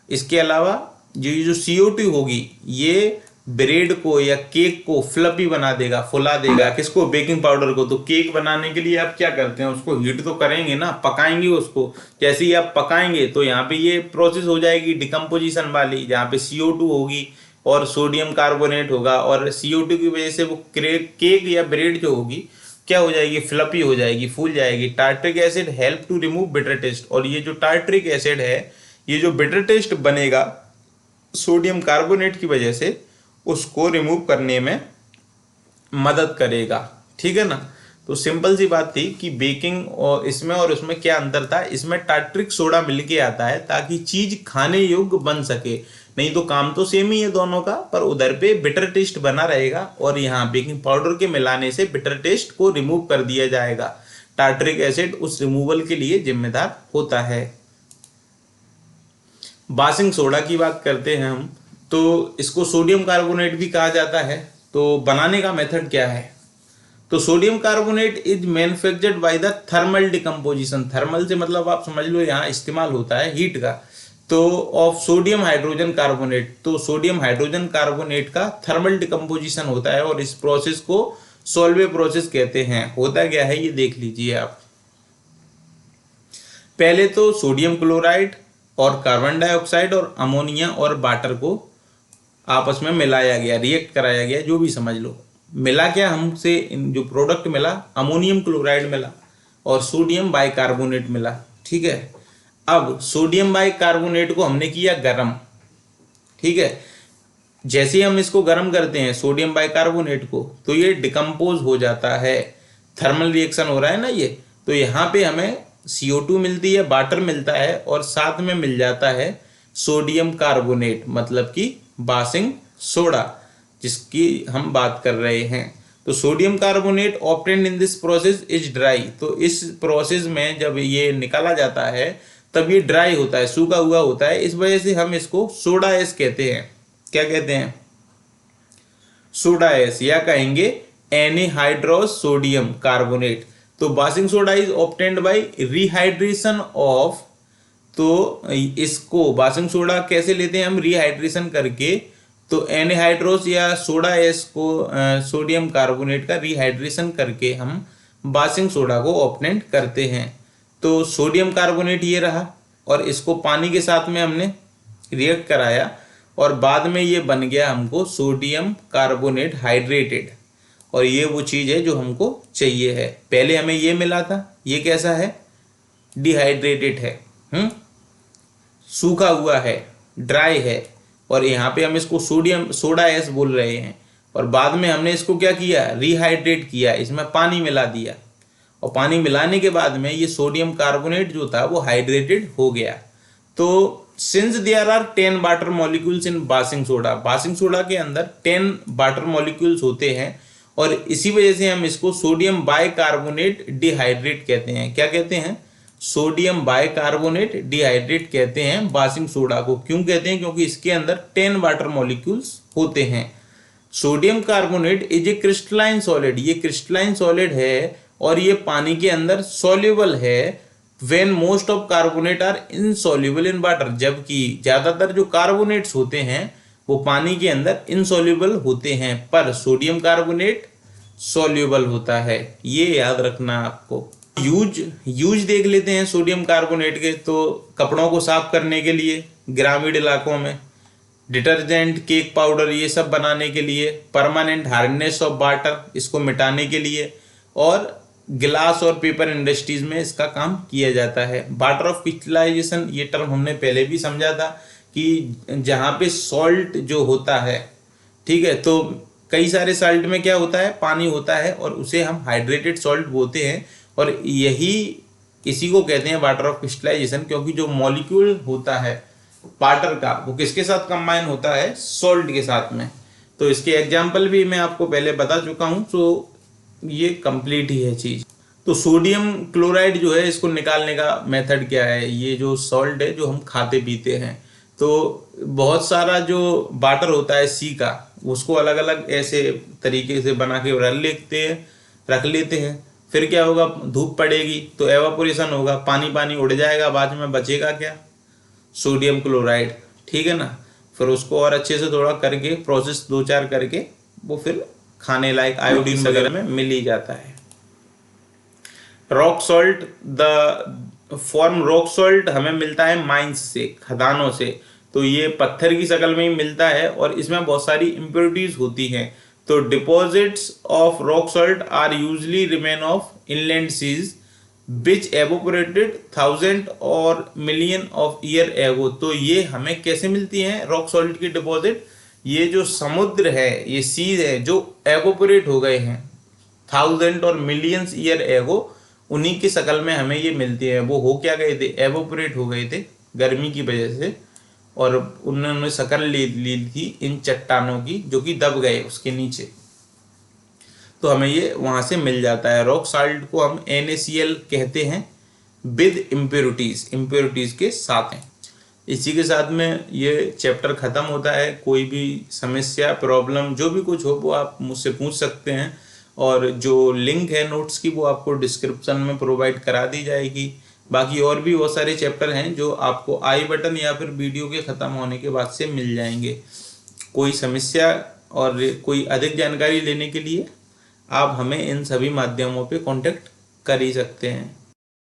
इसके अलावा ये जो CO2 होगी ये ब्रेड को या केक को फ्लफी बना देगा, फुला देगा। किसको, बेकिंग पाउडर को। तो केक बनाने के लिए आप क्या करते हैं, उसको हीट तो करेंगे ना, पकाएंगे उसको। जैसे ही आप पकाएंगे तो यहाँ पे ये प्रोसेस हो जाएगी डिकम्पोजिशन वाली, जहाँ पे CO2 होगी और सोडियम कार्बोनेट होगा, और CO2 की वजह से वो केक या ब्रेड जो होगी क्या हो जाएगी, फ्लफी हो जाएगी, फूल जाएगी। Tartaric acid help to remove bitter taste, और ये जो टार्ट्रिक एसिड है ये जो बिटर टेस्ट बनेगा सोडियम कार्बोनेट की वजह से, उसको रिमूव करने में मदद करेगा, ठीक है ना। तो सिंपल सी बात थी कि बेकिंग और इसमें और उसमें क्या अंतर था। इसमें टार्ट्रिक सोडा मिलके आता है ताकि चीज खाने योग्य बन सके, नहीं तो काम तो सेम ही है दोनों का, पर उधर पे बिटर टेस्ट बना रहेगा और यहाँ बेकिंग पाउडर के मिलाने से बिटर टेस्ट को रिमूव कर दिया जाएगा। टार्ट्रिक एसिड उस रिमूवल के लिए जिम्मेदार होता है। बासिंग सोडा की बात करते हैं हम, तो इसको सोडियम कार्बोनेट भी कहा जाता है। तो बनाने का मेथड क्या है, तो sodium carbonate is manufactured by the thermal decomposition. Thermal से मतलब आप समझ लो यहाँ इस्तेमाल होता है हीट का, तो ऑफ सोडियम हाइड्रोजन कार्बोनेट। तो सोडियम हाइड्रोजन कार्बोनेट का थर्मल डिकम्पोजिशन होता है और इस प्रोसेस को सोल्वे प्रोसेस कहते हैं। होता क्या है ये देख लीजिए आप। पहले तो सोडियम क्लोराइड और कार्बन डाइऑक्साइड और अमोनिया और वाटर को आपस में मिलाया गया, रिएक्ट कराया गया, जो भी समझ लो। मिला क्या हमसे, जो प्रोडक्ट मिला, अमोनियम क्लोराइड मिला और सोडियम बाइकार्बोनेट मिला, ठीक है। अब सोडियम बाइकार्बोनेट को हमने किया गर्म, ठीक है। जैसे ही हम इसको गर्म करते हैं सोडियम बाइकार्बोनेट को, तो ये डिकम्पोज हो जाता है, थर्मल रिएक्शन हो रहा है ना ये। तो यहाँ पे हमें CO2 मिलती है, वाटर मिलता है और साथ में मिल जाता है सोडियम कार्बोनेट, मतलब कि बासिंग सोडा जिसकी हम बात कर रहे हैं। तो sodium carbonate obtained in this process is dry. तो इस प्रोसेस में जब ये निकाला जाता है तब ये ड्राई होता है, सूखा हुआ होता है। इस वजह से हम इसको सोडा एस कहते हैं। क्या कहते हैं, सोडा एस, या कहेंगे एनहाइड्रोस सोडियम कार्बोनेट। तो washing soda is obtained by rehydration of, तो इसको बासिंग सोडा कैसे लेते हैं हम, रिहाइड्रेशन करके। तो एनहाइड्रोस या सोडा एस को सोडियम कार्बोनेट का रिहाइड्रेशन करके हम बासिंग सोडा को ऑब्टेन करते हैं। तो सोडियम कार्बोनेट ये रहा और इसको पानी के साथ में हमने रिएक्ट कराया और बाद में ये बन गया हमको सोडियम कार्बोनेट हाइड्रेटेड, और ये वो चीज़ है जो हमको चाहिए है। पहले हमें ये मिला था, ये कैसा है, डिहाइड्रेटेड है, सूखा हुआ है, ड्राई है, और यहाँ पे हम इसको सोडियम सोडा एस बोल रहे हैं। और बाद में हमने इसको क्या किया, रिहाइड्रेट किया, इसमें पानी मिला दिया, और पानी मिलाने के बाद में ये सोडियम कार्बोनेट जो था वो हाइड्रेटेड हो गया। तो since there are 10 water molecules in baking soda, baking soda के अंदर 10 वाटर मॉलिक्यूल्स होते हैं, और इसी वजह से हम इसको सोडियम बाइकार्बोनेट डिहाइड्रेट कहते हैं। क्या कहते हैं, सोडियम बाइकार्बोनेट डिहाइड्रेट कहते हैं बासिंग सोडा को। क्यों कहते हैं, क्योंकि इसके अंदर 10 वाटर मॉलिक्यूल्स होते हैं। Sodium carbonate is a crystalline solid, ये क्रिस्टलाइन सॉलिड है और ये पानी के अंदर सॉल्युबल है। When most of carbonate are insoluble in water, जबकि ज्यादातर जो कार्बोनेट्स होते हैं वो पानी के अंदर इनसॉल्युबल होते हैं, पर सोडियम कार्बोनेट सॉल्युबल होता है। ये याद रखना आपको। यूज देख लेते हैं सोडियम कार्बोनेट के। तो कपड़ों को साफ करने के लिए ग्रामीण इलाकों में, डिटर्जेंट, केक पाउडर, ये सब बनाने के लिए, परमानेंट हार्डनेस ऑफ वाटर, इसको मिटाने के लिए, और गिलास और पेपर इंडस्ट्रीज में इसका काम किया जाता है। वाटर ऑफ क्रिस्टलाइजेशन, ये टर्म हमने पहले भी समझा था कि जहाँ पे सॉल्ट जो होता है, ठीक है, तो कई सारे सॉल्ट में क्या होता है, पानी होता है, और उसे हम हाइड्रेटेड सॉल्ट बोलते हैं, और यही इसी को कहते हैं वाटर ऑफ क्रिस्टलाइजेशन। क्योंकि जो मॉलिक्यूल होता है वाटर का वो किसके साथ कंबाइन होता है, सॉल्ट के साथ में। तो इसके एग्जाम्पल भी मैं आपको पहले बता चुका हूँ। तो ये कंप्लीट ही है चीज़। तो सोडियम क्लोराइड जो है इसको निकालने का मेथड क्या है, ये जो सॉल्ट है जो हम खाते पीते हैं, तो बहुत सारा जो वाटर होता है सी का, उसको अलग अलग ऐसे तरीके से बना के रख लेते हैं। फिर क्या होगा, धूप पड़ेगी तो एवापोरेशन होगा, पानी पानी उड़ जाएगा, बाद में बचेगा क्या, सोडियम क्लोराइड, ठीक है ना। फिर उसको और अच्छे से थोड़ा करके प्रोसेस 2-4 करके वो फिर खाने लायक आयोडीन वगैरह में मिल ही जाता है। Rock salt, the form rock salt हमें मिलता है माइंस से, खदानों से। तो ये पत्थर की शक्ल में ही मिलता है और इसमें बहुत सारी इम्प्योरिटीज होती हैं। तो deposits of rock salt are usually remain of inland seas which evaporated 1000 और मिलियन ऑफ ईयर एगो। तो ये हमें कैसे मिलती हैं रॉक सॉल्ट की डिपॉजिट, ये जो समुद्र है, ये सीज है जो एवोपोरेट हो गए हैं 1000 और मिलियंस ईयर एगो, उन्हीं की शक्ल में हमें ये मिलती है। वो हो क्या गए थे, एवोपोरेट हो गए थे गर्मी की वजह से, और उन्होंने शक्ल ले ली थी इन चट्टानों की जो कि दब गए उसके नीचे, तो हमें ये वहाँ से मिल जाता है। रॉक सॉल्ट को हम NaCl कहते हैं विद इम्प्योरिटीज के साथ हैं। इसी के साथ में ये चैप्टर ख़त्म होता है। कोई भी समस्या, प्रॉब्लम, जो भी कुछ हो वो आप मुझसे पूछ सकते हैं, और जो लिंक है नोट्स की वो आपको डिस्क्रिप्शन में प्रोवाइड करा दी जाएगी। बाकी और भी बहुत सारे चैप्टर हैं जो आपको आई बटन या फिर वीडियो के ख़त्म होने के बाद से मिल जाएंगे। कोई समस्या और कोई अधिक जानकारी लेने के लिए आप हमें इन सभी माध्यमों पे कांटेक्ट कर ही सकते हैं।